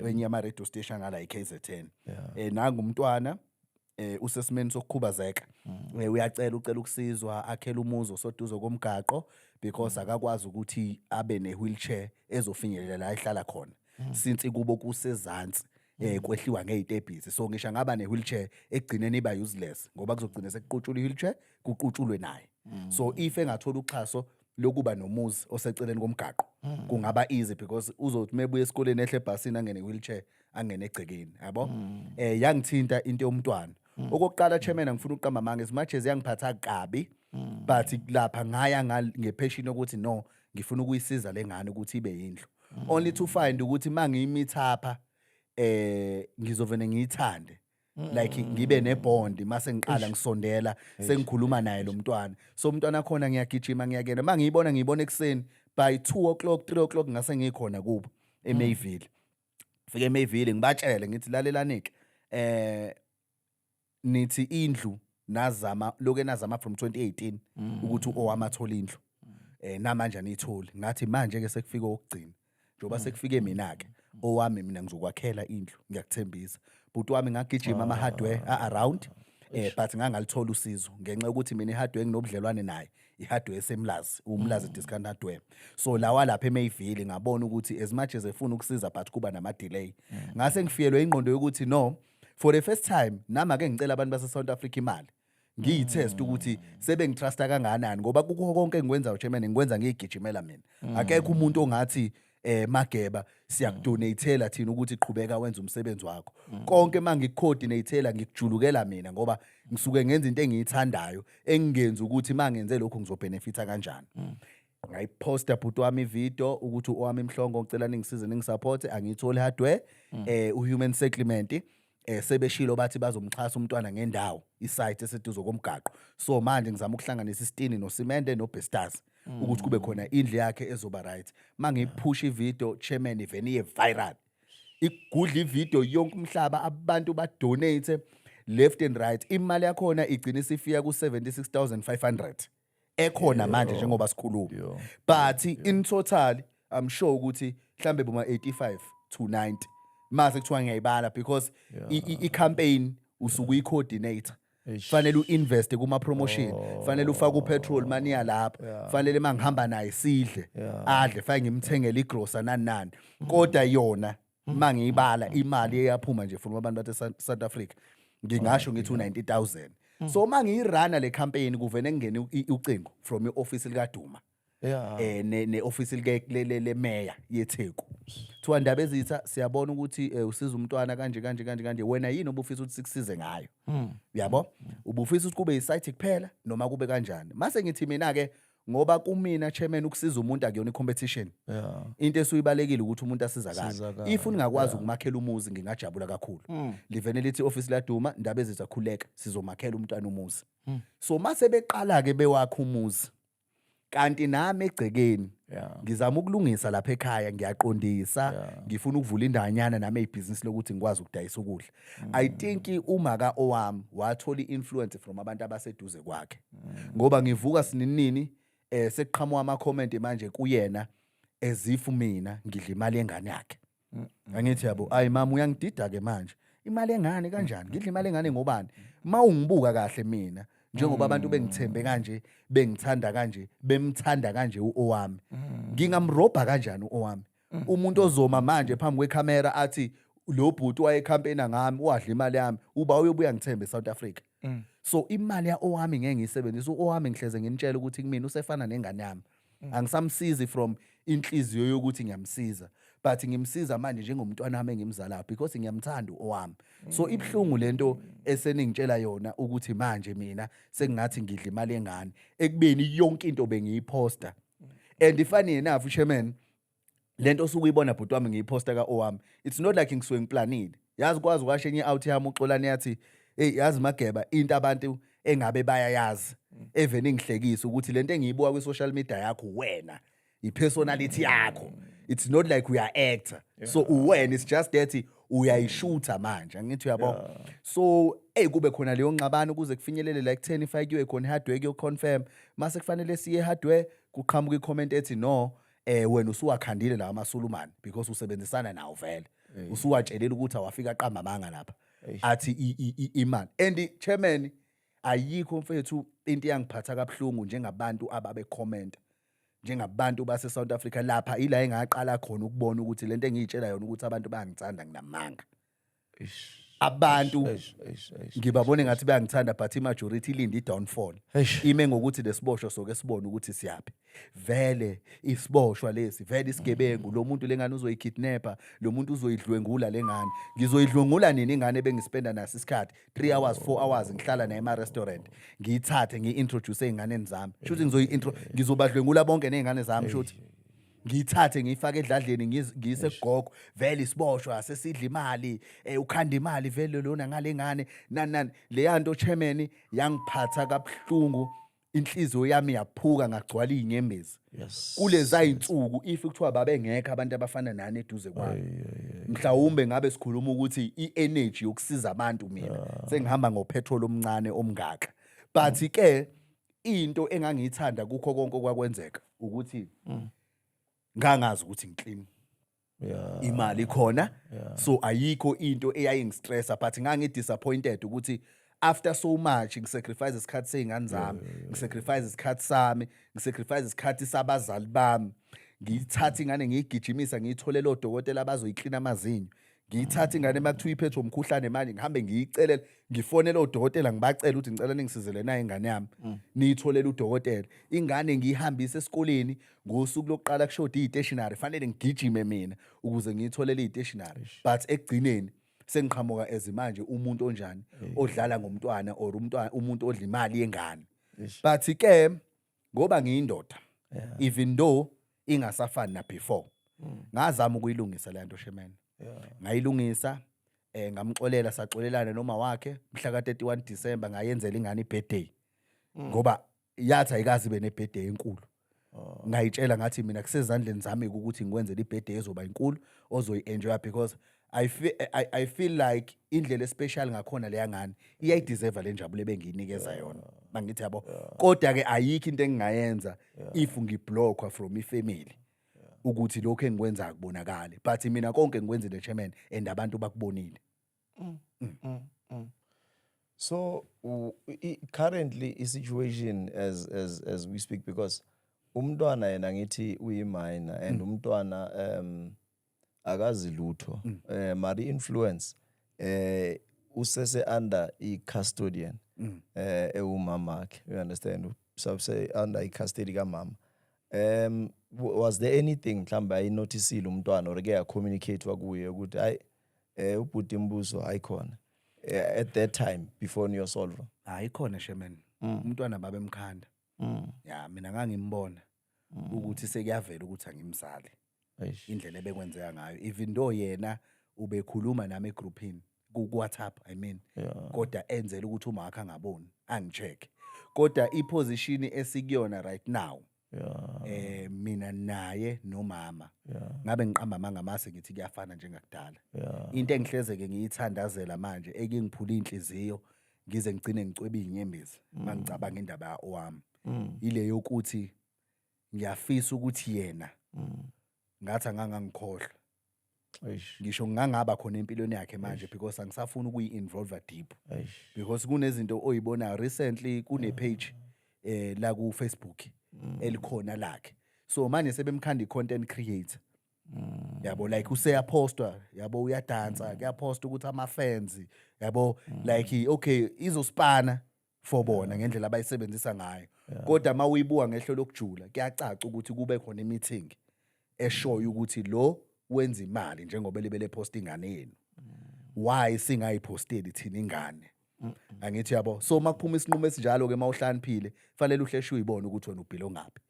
enye ama radio station ngala iKZN nangumntwana usesimeni sokukhubazeka uyacela ukusizwa akhela umuzo soduzo komgaqo because akakwazi ukuthi abe ne wheelchair ezofinyelela la ehlala khona since kubo kusezantsi kwehliwa ngezitebhisi so ngisho ngaba ne wheelchair egcineni iba useless ngoba kuzogcina sekuqutshula i wheelchair kuqutshulwe naye so if engathola uxhaso lokuba nomuzi oseceleni komgaqo kungaba easy because uzothi mebuye esikoleni ehle ebhasini angene wheelchair angene egcekeni yabo yangithinta into yomntwana okokuqala Chairman ngifuna uqamba manje as much as yangiphatha kabi but lapha ngaya ngepassion ukuthi no ngifuna ukuyisiza lengane ukuthi ibe yindlu only to find ukuthi mangiyimithapha ngizovene ngiyithande like ngibe nebond mase ngiqala ngisondela sengikhuluma naye lo mntwana so umntwana khona ngiyagijima ngiyakena mangiyibona ekseni by 2 o'clock 3 o'clock ngase ngikhona kubo eMayville fike eMayville ngibatshele ngithi lalelanike nithi indlu nazama from 2018 ukuthi owamathola indlu namanje anitholi ngathi manje ke sekufika okugcina njoba sekufike mina ke owami mina ngizokwakhela indlu ngiyakuthembisa but wami ngagijima ama hardware around but ngangalithola usizo ngenxa ukuthi mina ihardware nginobudlelwane naye ihardware esemlazi umlazi discount hardware so lawa lapha eMayville ngabona ukuthi as much as efuna ukusiza but kuba nama delay ngase ngifiyelwe ingqondo yokuthi no for the first time nama ke ngicela abantu base South Africa imali ngiyitest ukuthi sebe ngitrusta kanganani ngoba kukho konke engikwenza Chairman ngikwenza ngiyigijimela mina akekho umuntu ongathi Mageba siyakudonatela thina ukuthi iqhubeka wenza umsebenzi wakho konke mangikucoordinatela ngikujulukela mina ngoba ngisuke ngenza into engiyithandayo engingenza ukuthi mangenze lokho ngizobenefita kanjani ngayiposta bhuti wami video ukuthi owami Mhlongo ngicela ningisize ningisupport angithole hardware uhuman settlement sebeshilo bathi bazomxhasa umntwana ngendawo isite eseduze komgaqo. So manje ngizama ukuhlanganisa isitini nosimende nobestas ukuthi kube khona indlu yakhe ezoba right. Mangiyiphusha ivideo chairman even iye viral. Igudla ivideo yonke umhlaba abantu ba donate left and right. Imali yakhona igcina isifika ku 76,500 ekhona manje njengoba sikhuluma. But in total I'm sure ukuthi mhlambe boma 85 to 90 mase kuthiwa ngiyayibala because I campaign usuku I coordinator. Fanele uinvest kuma promotion, fanele ufake upetrol money yalapha, fanele mangihamba naye sidle, adle fake ngimthengele igrocer nani. Kodwa yona mangiyibala imali eyaphuma nje from abantu bathe South Africa ngingasho ngithi 90,000. So mangiyirana le campaign kuvene ngene ucingo from ioffice lika Duma. Ne office le mayor yeTheku. Kuthiwa Ndaba Ezitha siyabona ukuthi usiza umntwana kanje wena yini obufisa ukuthi sikusize ngayo. Uyabo? Ubufisa ukuthi kube isite kuphela noma kube kanjani. Mase ngithi mina ke ngoba kumina chairman ukusiza umuntu akuyona icompetition. Into esuyibalekile ukuthi umuntu asizakala. If ungakwazi ukumakhela umuzi ngingajabula kakhulu. Livene lithi office la Duma Ndaba Ezitha khuleka sizomakhela umntwana umuzi. So mase beqala ke bewakha umuzi. Kanti nami egcekeni ngizama ukulungisa lapha ekhaya ngiyaqondisa ngifuna ukuvula indanyana nami ebusiness lokuthi ngikwazi ukudayisa ukudla. I think uma ka owami wathola influence from abantu abaseduze kwakhe ngoba ngivuka sininini sekuqhamuka ama comment manje kuyena ezifu mina ngidla imali engane yakhe. Angithi yabo ayi mama uyangidida ke manje imali engane kanjani ngidla imali engane ngobani mawungibuka kahle mina njengoba abantu bengithembe kanje bengithanda kanje bemthanda kanje uowami ngingamrobha kanjani uowami umuntu ozoma manje phambi kwecamera athi lo bhuti wayecampaigna ngami wadla imali yami uba uyobuya ngithembe eSouth Africa. So imali yaowami ngeke ngiyisebenzise uowami ngihleze nginitshela ukuthi kimi usefana nengane yami angisamsizi from inhliziyo yokuthi ngiyamsiza but ngimsiza manje njengomntwana wami engimzala because ngiyamthanda uowami. So ibhlungu lento eseningitshela yona ukuthi manje mina sengingathi ngidla imali engane ekubeni yonke into bengiyiposta and ifani enough chairman lento sukuyibona bhuti wami ngiyiposta ka owami it's not like ngisuke ngiplanile yazi kwazi kwashenye out yami uxolani yathi hey yazi Mageba into abantu engabe bayayazi even ngihlekisa ukuthi lento engiyibuka ku social media yakho wena ipersonality yakho it's not like we are actor so when it's just that uyayishootha manje angithi uyabo so kube khona leyo ngxabano kuze kufinyelele like 10 ifakiwe khona hardware yo confirm mase kufanele siye hardware kuqhamuka icomment ethi no wena usuwakhandile la amaSulumane because usebenzisana nawo vele usuwatshelela ukuthi awafika aqamba amanga lapha athi imali and chairman ayikho mfethu into yangiphatha kabuhlungu njengabantu ababe comment njengabantu base South Africa lapha ila engaqala khona ukubona ukuthi lento engiyitshela yona ukuthi abantu bayangithanda nginamanga abantu ngibabone ngathi bayangithanda but imajority ilindi downfall ime ngokuthi lesiboshwa soke sibone ukuthi siyaphi vele isiboshwa lesi vele isigebengu lo muntu lengane uzoyikidnapper lo muntu uzoyidlwengula lengane ngizoyidlwengula nini ingane bengispenda naso isikhathi 3 hours 4 hours ngihlala naye ema restaurant ngiyithathe ngiintroduce einganeni zami shuthi ngizobadlwengula bonke nezingane zami shuthi ngiyithathe ngiyifake edladleni ngiyise gogo vele isiboshwa sesidla imali ukhanda imali vele lona ngalengane nani le yanto chairman yangiphatha kabuhlungu inhliziyo yami yaphuka ngagcwala inyembezi kuleza insuku if kuthiwa babengekho abantu abafana nani eduze kwami mhlawumbe ngabe sikhuluma ukuthi ienergy yokusiza abantu mina sengihamba ngopetrol omncane omngaka but ke into engangiyithanda kukho konke okwakwenzeka ukuthi ngangazi ukuthi ngiclean imali khona so ayikho into eyayingistressa but ngangidisappointed ukuthi after so much ngisacrifice isikhathi sezingane zami ngisacrifice isikhathi sami ngisacrifice isikhathi sabazali bami ngiyithatha ingane ngiyigijimisa ngiyitholela odokotela abazoyiklina amazinyo ngiyithatha ingane makuthiwa iphethwe umkhuhlane manje ngihambe ngiyicelela ngifonela odokotela ngibacela ukuthi ngicela ningisizele nayo ingane yami niyitholela udokotela ingane ngiyihambise esikoleni ngosuku lokuqala kushoda istationary fanele ngigijime mina ukuze ngiyitholele istationary but ekugcineni sengiqhamuka ezimanje umuntu onjani odlala ngomntwana or umuntu odla imali yengane but ke ngoba ngiyindoda even though ingasafani na before ngazama ukuyilungisa le nto shemene ngayilungisa ngamxolela saxolelana noma wakhe mhla ka-31 December ngayenzela ingane i-birthday ngoba yathi ayikazi ibe ne-birthday enkulu. Ngayitshela ngathi mina kusezandleni zami ukuthi ngikwenzele i-birthday ezoba inkulu ozoyi-enjoy because I feel like indlela especial ngakhona leya ngane iyayideserve le njabule bengiyinikeza yona. Bangithi yabo. Kodwa ke ayikho into engingayenza if ngiblockwa from ifamily ukuthi lokho engikwenza kubonakala. But mina konke ngikwenzile chairman and abantu bakubonile. So currently a situation as we speak, because umntwana yena ngithi uyimina and umntwana akazi lutho mari influence usese under i-custodian ewumamakhe, you understand, so say under i-custody kamama. Was there anything mhlawumbe ayinotisile umntwana or ke communicate wakuye ukuthi hayi ubhuti Mbuso ayikhona at that time before niyosolve? Ayikhona chairman. Umntwana babemkhanda. Ya mina ngangimbona ukuthi sekuyavela ukuthi angimsali. Indlela ebekwenzeka ngayo even though yena ubekhuluma nami egroupini ku WhatsApp kodwa enzela ukuthi uma akha ngaboni angicheck. Kodwa iposition esikuyona right now mina naye nomama ngabe ngiqamba mangamase ngithi kuyafana njengakudala. Into engihlezeke ngiyithandazela manje ekingiphula inhliziyo ngize ngicine ngicweba inyembezi mangicabanga indaba owami ile yokuthi ngiyafisa ukuthi yena ngathi angangangikhohlwa. Ngisho ngangaba khona empilweni yakhe manje because angisafuna ukuyi-involve deep because kunezinto oyibonayo recently kune page la ku Facebook elikhona lakhe, so manje sebemkhanda i-content creator yabo, like useyapostwa yabo, uyadansa kuyaposta ukuthi ama-fans yabo like okay izospana for bona ngendlela abayisebenzisa ngayo. Kodwa uma uyibuka ngehlo lokujula kuyacaca ukuthi kube khona i-meeting eshoyo ukuthi lo wenza imali njengoba libele post ingane yenu. Why singayiposteli thina ingane? Angithi yabo, so makuphuma isinqumo esinjalo ke mawuhlaniphile fanele uhleshe uyibone ukuthi wena ubhilo ngapi.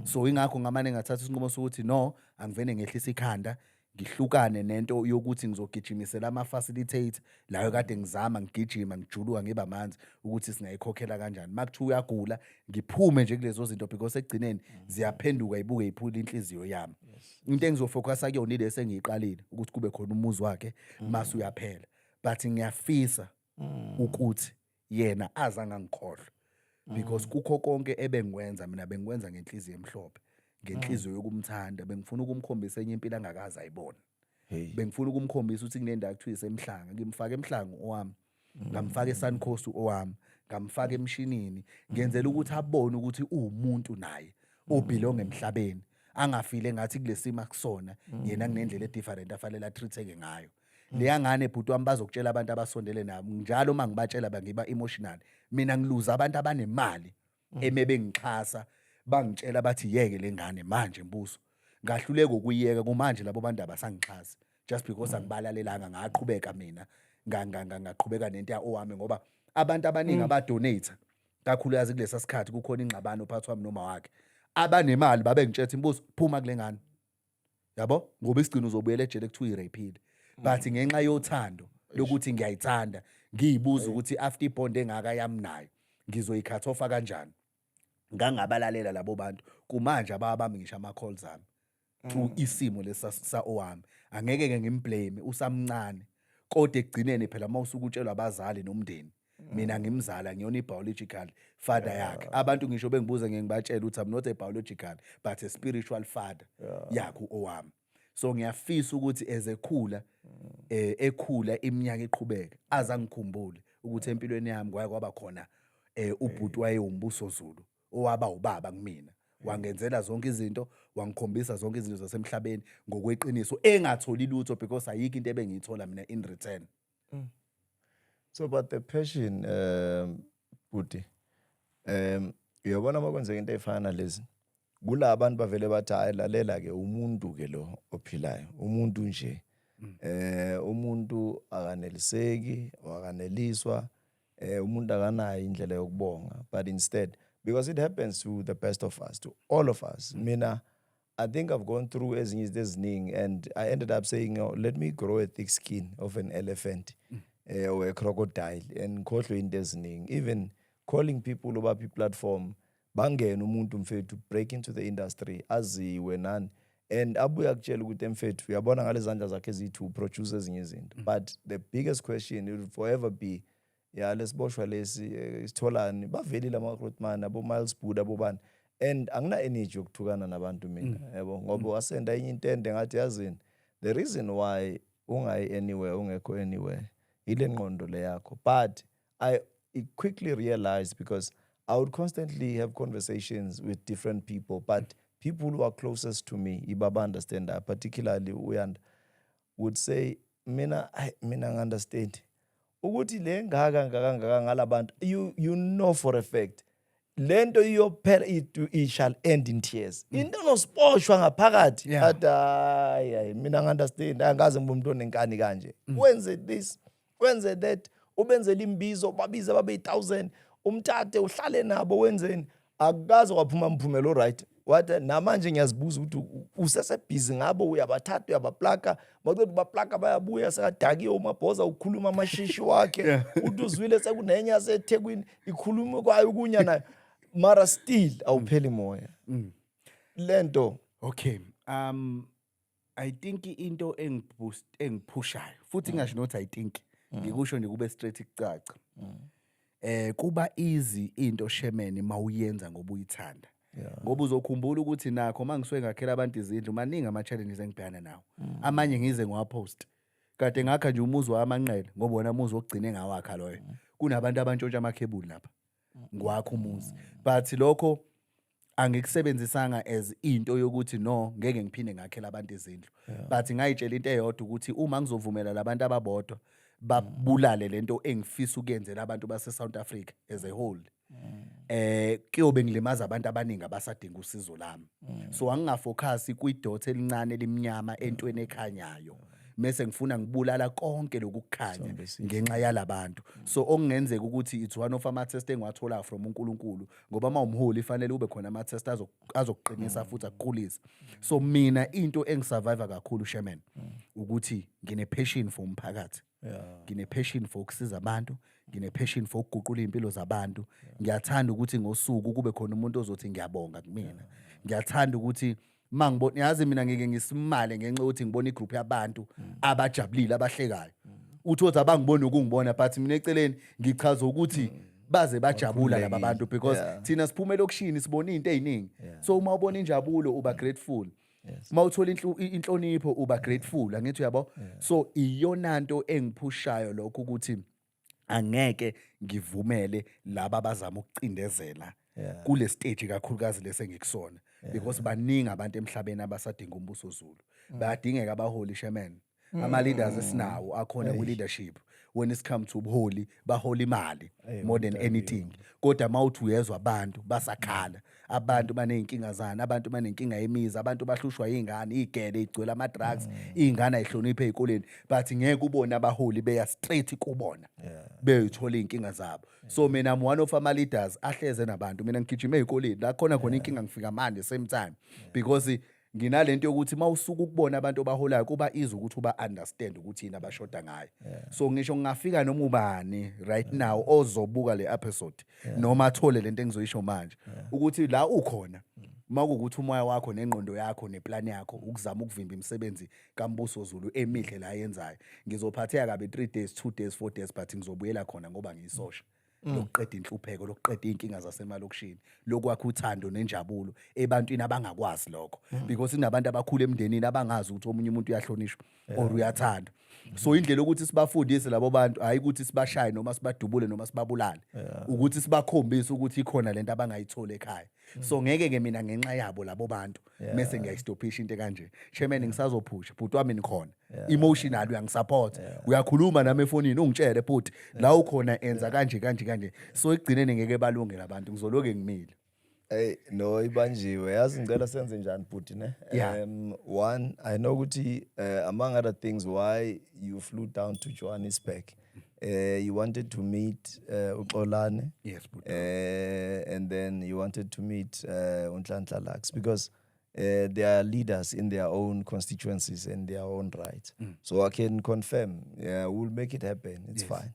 So ingakho ngamane ngathatha isinqumo sokuthi no, angivene ngehlisa ikhanda ngihlukane nento yokuthi ngizogijimisela ama-facilitator layo kade ngizama ngigijima ngijuluka ngiba manzi ukuthi singayikhokhela kanjani. Makuthiwa uyagula ngiphume nje kulezo zinto because ekugcineni ziyaphenduka ibuke iphula inhliziyo yami. Into engizofocus kuyona ile sengiyiqalile ukuthi kube khona umuzi wakhe mase uyaphela, but ngiyafisa ukuthi yena azangangikhohlwa because kukho konke ebengikwenza mina bengikwenza ngenhliziyo emhlophe, ngenhliziyo yokumthanda. Bengifuna ukumkhombisa enye impilo angakaza ayibona. Bengifuna ukumkhombisa ukuthi kunendawo kuthiwa isemhlanga, ngimfaka emhlangu owami, ngamfaka eSuncoast owami, ngamfaka emshinini, ngenzela ukuthi abone ukuthi umuntu naye obelong emhlabeni, angafile ngathi kulesima kusona yena kunendlela edifferent afanele atreateke ngayo. Leya ngane bhuti wami bazokutshela abantu abasondele nabo njalo mangibatshela bangiba emotional. Mina ngiluza abantu abanemali emebengixhasa bangitshela bathi yeke lengane manje Mbuso ngahluleka ukuyiyeka kumanje labo bantu abasangixhasa just because angibalalelanga ngaqhubeka mina ngaqhubeka nento owami ngoba abantu abaningi abadonate kakhulukazi kulesa sikhathi kukhona ingxabano phakathi wami noma wakhe abanemali babengitshela Mbuso phuma kule ngane yabo ngoba isigcino uzobuyela ejele kuthiwa irapile. But ngenxa yothando lokuthi ngiyayithanda ngiyibuza ukuthi after ibond engaka yami nayo ngizoyicut off kanjani, ngangabalalela labo bantu kumanje ababami ngisho ama calls ami through isimo lesa owami. Angeke ke ngimblame usamncane kodwa ekugcineni phela mawusuka utshelwa abazali nomndeni mina ngimzala ngiyona i-biological father yakhe. Abantu ngisho bengibuza ngibatshela ukuthi I'm not a biological but a spiritual father yakho owami. So ngiyafisa ukuthi ezekhula ekhula iminyaka iqhubeka azangikhumbule ukuthi empilweni yami kwaba khona ubhuti waye uMbuso Zulu owaba ubaba kumina, wangenzela zonke izinto, wangikhombisa zonke izinto zasemhlabeni ngokweqiniso engatholi lutho because ayikho into ebengiyithola mina in return. So but the passion bhuti uyabona makwenzeka into efana lezi kula abantu bavele bathi hayi lalela ke umuntu ke lo ophilayo umuntu nje umuntu akaneliseki wakaneliswa umuntu akanayo indlela yokubonga, but instead because it happens to the best of us, to all of us, mina I think I've gone through ezinye izinto eziningi, and I ended up saying, oh, let me grow a thick skin of an elephant or a crocodile and khohlwe into eziningi. Even calling people over platform bangena umuntu mfethu break into the industry aziwe nani, and abuye akutshela ukuthi mfethu uyabona ngale zandla zakhe eziyi-2 produce ezinye izinto. But the biggest question it will forever be, ya lesiboshwa lesi isitholani bavelile ama-recruitman abo-Miles Buda abobani, and angina energy yokuthukana nabantu mina yabo, ngoba wasenda enye intende ngathi yazini the reason why ungayi anywhere ungekho anywhere ile ngqondo le yakho. But I quickly realized, because I would constantly have conversations with different people, but people who are closest to me ibaba understand that, particularly Uyanda would say mina ngi-understand ukuthi le ngaka ngalabantu, you know for a fact lento iyophela it shall end in tears. Into nosposhwa ngaphakathi Yeah. athi hayi mina ngi-understand, angaze ngibe umuntu onenkani kanje, wenze this wenze that, ubenzele imbizo babize babe 1000 umthathe uhlale nabo wenzeni, akukaze waphuma mphumelo right. Wathi namanje ngiyazibuza ukuthi usesebhizi ngabo, uyabathatha uyabaplaka, mawuceda ubaplaka bayabuya sekadakiwe umabhoza ukhuluma amashishi wakhe uthi uzwile sekunenye yaseThekwini ikhuluma kwayo kunya nayo, mara still awupheli moya lento. Okay. I think into engiphushayo futhi ngisho not I think ngikusho nje kube straight kucaca. Kuba easy into shemeni mawuyenza ngoba uyithanda. Ngoba uzokhumbula ukuthi nakho mangisuke ngakhela abantu izindlu maningi ama challenges engibhekana nawo. Amanye ngize ngiwapost. Kade ngakha nje umuzi wamanqele ngoba wona umuzi wokugcina ngawakha loyo. Kunabantu abantshontsha amakhebuli lapha. Ngwakho umuzi. But lokho angikusebenzisanga as into yokuthi no ngeke ngiphinde ngakhela abantu izindlu. But ngayitshela into eyodwa ukuthi uma ngizovumela labantu ababodwa babulale lento engifisa ukuyenzela abantu base South Africa as a whole, kuyobe ngilimaza abantu abaningi abasadinga usizo lami. So angingafocus kwidot elincane elimnyama entweni ekhanyayo, mase ngifuna ngibulala konke lokukhanya ngenxa yalabantu. So okungenzeka ukuthi it's one of ama test engiwathola from uNkulunkulu, ngoba mawumholi fanele ube khona ama test azokuqinisa futhi akukhulisa. So mina into engisurvive kakhulu Sherman ukuthi ngine passion for umphakathi. Ngine passion for ukusiza abantu, ngine passion for ukuguqula impilo zabantu. Ngiyathanda ukuthi ngosuku kube khona umuntu ozothi ngiyabonga kumina. Ngiyathanda ukuthi mangibona, yazi mina ngeke ngisimale ngenxa ukuthi ngibona igroup yabantu abajabulile abahlekayo. Uthothi abangibona ukungibona, but mina eceleni ngichaza ukuthi baze bajabula laba bantu, because thina siphume lokushini sibona izinto eziningi. So uma ubona injabulo uba grateful. Uma uthola inhlonipho uba grateful, angithi uyabo. So iyona nto engiphushayo lokho ukuthi angeke ngivumele laba abazama ukucindezela kule stage kakhulukazi lesengikusona, because baningi abantu emhlabeni abasadinga umbuso Zulu. Bayadingeka abaholi Sherman. Ama leaders esinawo akhona ku leadership when it's come to ubuholi bahola imali more than anything. Kodwa mawuthi uyezwa abantu basakhala, abantu baneyinkinga zana, abantu banenkinga yemizi, abantu bahlushwa izingane, igele igcwele ama drugs, izingane ayihloniphe ezikoleni, but ngeke ubone abaholi beya straight kubona beyithola inkinga zabo. So mina I'm one of ama leaders ahleze nabantu, mina ngigijima ezikoleni la khona inkinga ngifika manje same time, because nginalento yokuthi mawusuka ukubona abantu abaholayo kuba easy ukuthi uba understand ukuthi yini abashoda ngayo. So ngisho ngingafika noma ubani right now ozobuka le episode noma athole lento engizoyisho manje ukuthi la ukhona makukuthi umoya wakho nengqondo yakho neplan yakho ukuzama ukuvimba imisebenzi kaMbuso Zulu emihle la yenzayo, ngizophatheka kabe 3 days 2 days 4 days, but ngizobuyela khona ngoba ngiyisosha. Lokuqeda inhlupheko, lokuqeda inkinga zasemalokishini, lokwakha uthando nenjabulo ebantwini abangakwazi lokho, because inabantu abakhulu emndenini abangazi ukuthi omunye umuntu uyahlonishwa or uyathandwa. So indlela ukuthi sibafundise labo bantu hayi ukuthi sibashaye noma sibadubule noma sibabulale, ukuthi sibakhombise ukuthi ikhona lento abangayithola ekhaya. So ngeke ke mina ngenxa yabo labo bantu mase ngiyayistopisha into kanje. Chairman ngisazophusha bhuti wami nikhona, emotional uyangisupport, uyakhuluma nami efonini ungitshele bhuti la ukhona enza kanje kanje kanje. So ekugcineni ngeke balunge labantu, ngizoloke ngimile. Hey no ibanjiwe, yazi ngicela senze njani bhuti ne? One, I know ukuthi among other things why you flew down to Johannesburg, you wanted to meet uXolani. Yes, bhuti. And then you wanted to meet uNhlanhla Lux, because they are leaders in their own constituencies and their own right. So I can confirm, we'll make it happen. It's fine.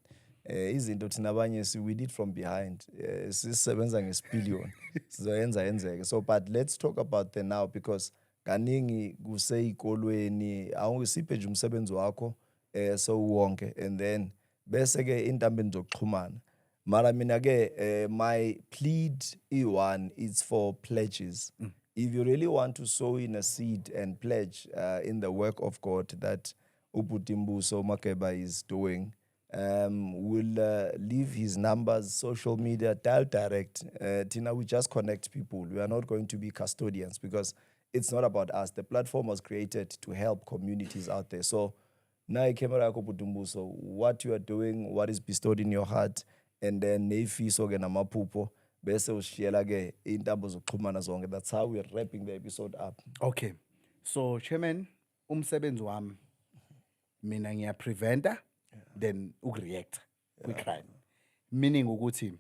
Izinto thina abanye we did from behind. Sisebenza ngesipillion. Sizoyenza yenzeke. So but let's talk about the now, because kaningi kuseyikolweni awusiphe nje umsebenzi wakho so wonke, and then bese ke intambeni zokuxhumana. Mara mina ke my plead E1 is for pledges. If you really want to sow in a seed and pledge in the work of God that Uputimbuso Makeba is doing, we'll leave his numbers, social media, dial direct. Tina, we just connect people. We are not going to be custodians, because it's not about us. The platform was created to help communities out there. So now camera Uputimbuso, what you are doing, what is bestowed in your heart, and then nefiso ke namaphupho bese ushiyela ke intambo zokuxhumana zonke. That's how we're wrapping the episode up. Okay. So chairman, umsebenzi wami mina ngiyapreventa then ukureact kwi-crime. Meaning ukuthi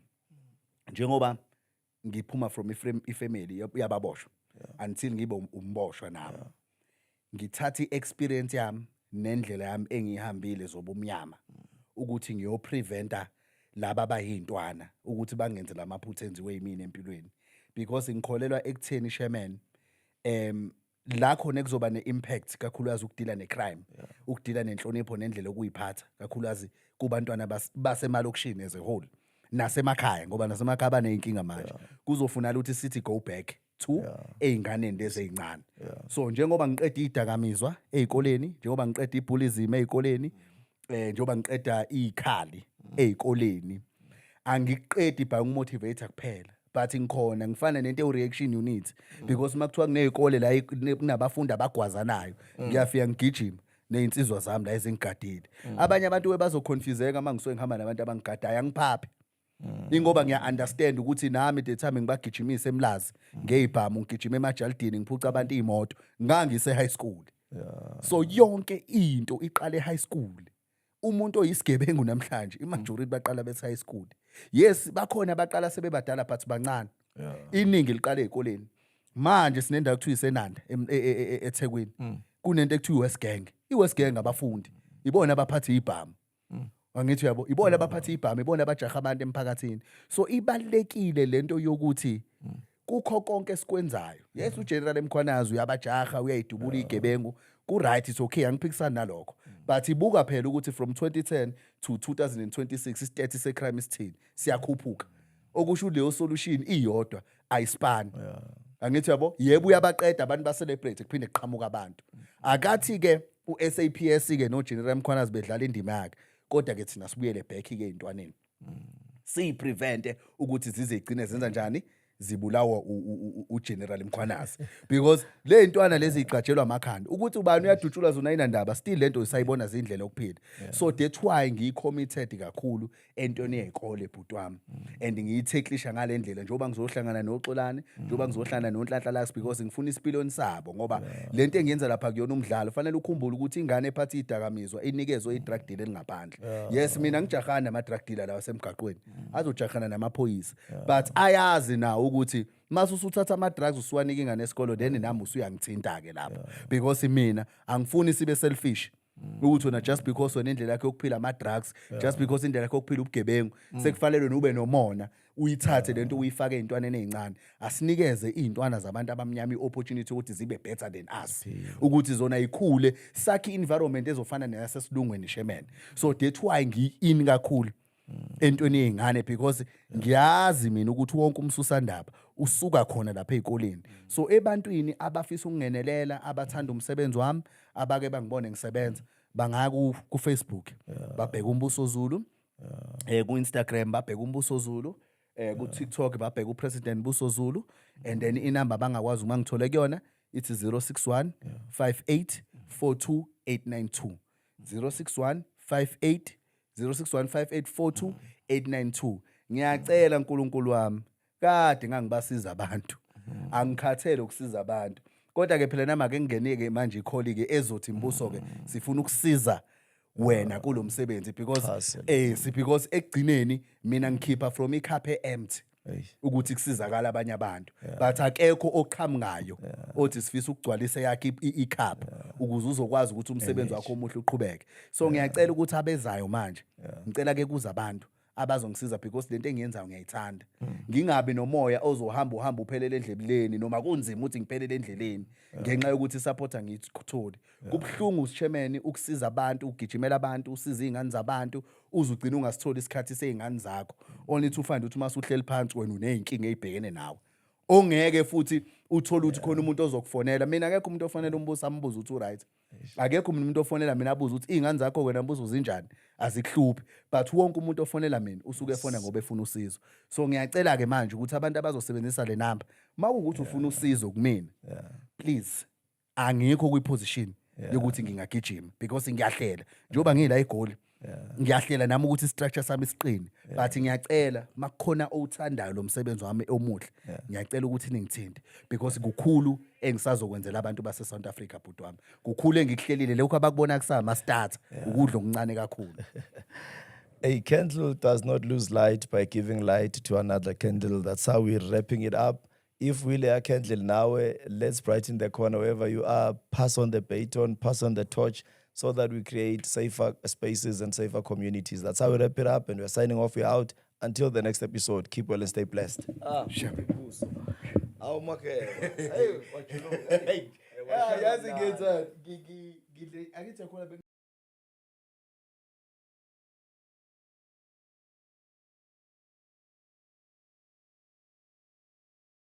njengoba ngiphuma from ifamily yababoshwa until ngibe umboshwa nami. Ngithatha i-experience yami nendlela yami engihambile zobumnyama ukuthi ngiyopreventa laba abayintwana ukuthi bangenze lamaphutha enziwe yimini empilweni, because ngikholelwa ekutheni chairman la khona kuzoba ne-impact kakhulukazi ukudila ne-crime, ukudila nenhlonipho nendlela okuyiphatha kakhulukazi kubantwana basemalokishini as a whole nasemakhaya, ngoba nasemakhaya baneyinkinga manje. Kuzofunala ukuthi sithi go back to eyinganeni lezi ezincane. So njengoba ngiqeda idakamizwa ezikoleni, njengoba ngiqeda ibullyism ezikoleni, njengoba ngiqeda ikhali ezikoleni, angiqedi by umotivator kuphela, but ngikhona ngifana nento reaction unit, because makuthiwa kunezikole la kunabafundi abagwazanayo, ngiyafika ngigijima nezinsizwa zami la ezingigadile. Abanye abantu webazoconfuseka mangisuke ngihamba nabantu abangigadayo, angiphaphi. Ingoba ngiya understand ukuthi nami the time ngibagijimise eMlazi ngeyibhamu, ngigijima emajalidini, ngiphuca abantu imoto, ngangise high school. So yonke into iqale high school. Umuntu oyisigebengu namhlanje imajority baqala bethi high school. Yes, bakhona abaqala sebebadala but bancane. Iningi liqala ezikoleni. Manje sinendawo ekuthiwa iSenanda eThekwini. Kunento ekuthiwa iWest Gang. iWest Gang abafundi ibona abaphatha ibhamu. Angithi yabo ibona abaphatha ibhamu, ibona abajaha abantu emphakathini. So ibalekile lento yokuthi kukho konke esikwenzayo. Yes, uGeneral Mkhwanazi uyabajaha uyayidubula igebengu. Ku right, it's okay, angiphikisana nalokho. But ibuka phela ukuthi from 2010 to 2026 isitati secrime isithini siyakhuphuka. Okusho leyo solution iyodwa ayispan. Angithi yabo yebo uyabaqeda abantu ba celebrate kuphinde kuqhamuka abantu. Akathi ke uSAPS ke noGeneral Mkhwanazi bedlala indima yakhe, kodwa ke thina sibuyele back ke ezintwaneni. Siprevente ukuthi zize igcine zenza njani, zibulawa uGeneral Mkhwanazi, because le ntwana lezi igqatshelwa amakhanda ukuthi ubani uyadutshulwa zona inandaba, still lento isayibona izindlela okuphila. So that's why ngiyicommitted kakhulu entweni yezikole bhutwami, and ngiyitheklisha ngale ndlela njengoba ngizohlangana noXolani, njengoba ngizohlangana noNhlanhla, because ngifuna isipiloni sabo, ngoba lento engiyenza lapha kuyona umdlalo. Fanele ukhumbule ukuthi ingane ephathi idakamizwa inikezwe i-drug dealer ngaphandle. Yes, mina ngijahana nama-drug dealer lawa semgaqweni, azojahana namaphoyisa, but ayazi na ukuthi masuthatha ama-drugs usuwanika ingane esikolo, then nami usuyangithinta ke lapho, because mina angifuni sibe selfish ukuthi wena just because wena indlela yakhe yokuphila ama-drugs, just because indlela yakhe yokuphila ubugebengu, sekufanele nube nomona uyithathe lento uyifake ezintwaneni ezincane. Asinikeze izintwana zabantu abamnyama i-opportunity ukuthi zibe better than us, ukuthi zona ikhule, sakhe environment ezofana neyasesilungweni shemen. So that's why ngi-in kakhulu entweni yezingane, because ngiyazi mina ukuthi wonke umsusandaba usuka khona lapha ezikoleni. So ebantwini abafisa ukungenelela, abathanda umsebenzi wami, abake bangibone ngisebenza, bangaya ku Facebook babheka uMbuso Zulu, ku Instagram babheka uMbuso Zulu, ku TikTok babheka uPresident Mbuso Zulu, and then inamba bangakwazi uma ngithole kuyona it's 061 58 42 892 061 58 0615842 892. Ngiyacela uNkulunkulu wami, kade ngangibasiza abantu, angikhathele ukusiza abantu, kodwa ke phela nami ake ngingenike manje ikholi ke ezothi Mbuso ke sifuna ukusiza wena kulomsebenzi, because because ekugcineni mina ngikhipha from icup empty ukuthi kusizakala abanye abantu, but akekho oqhamukayo othi sifisa ukugcwalisa yakhe icup ukuze uzokwazi ukuthi umsebenzi wakho omuhle uqhubeke. So ngiyacela ukuthi abezayo manje ngicela ke kuza abantu abazongisiza because lento engiyenzayo ngiyayithanda. Ngingabi nomoya ozohamba uphelele endlebeleni noma kunzima ukuthi ngiphelele endleleni ngenxa yokuthi supporter ngiyithole. Kubhlungu chairman ukusiza abantu, ukugijimela abantu, usiza izingane zabantu, uzugcina ungasitholi isikhathi sezingane zakho. Only to find ukuthi mase uhleli phansi wena uneyinkinga ezibhekene nawe. Ongeke futhi uthola ukuthi khona umuntu ozokufonela. Mina akekho umuntu ofonela umbuso ambuza ukuthi right. Akekho umuntu ofonela mina abuza ukuthi izingane zakho wena mbuzo zinjani azikuhluphi, but wonke umuntu ofonela mina usuke efona ngoba efuna usizo. So ngiyacela ke manje ukuthi abantu abazosebenzisa le number mawukuthi ufuna usizo kumina, please angikho kwiposition yokuthi ngingagijima because ngiyahlela njengoba ngila eGoli. Ngiyahlela nami ukuthi istructure sami siqine, but ngiyacela makukhona owuthandayo lo msebenzi wami omuhle, ngiyacela ukuthi ningithinte because kukhulu engisazokwenzela abantu base South Africa bhuti wami. Kukhulu engikuhlelile lokho abakubona kusama start ukudla okuncane kakhulu. A candle does not lose light by giving light to another candle. That's how we're wrapping it up. If we lay a candle now, let's brighten the corner wherever you are. Pass on the baton, pass on the torch, so that we create safer spaces and safer communities. That's how we wrap it up, and we're signing off. We're out. Until the next episode, keep well and stay blessed. Hey, what you know? Hey,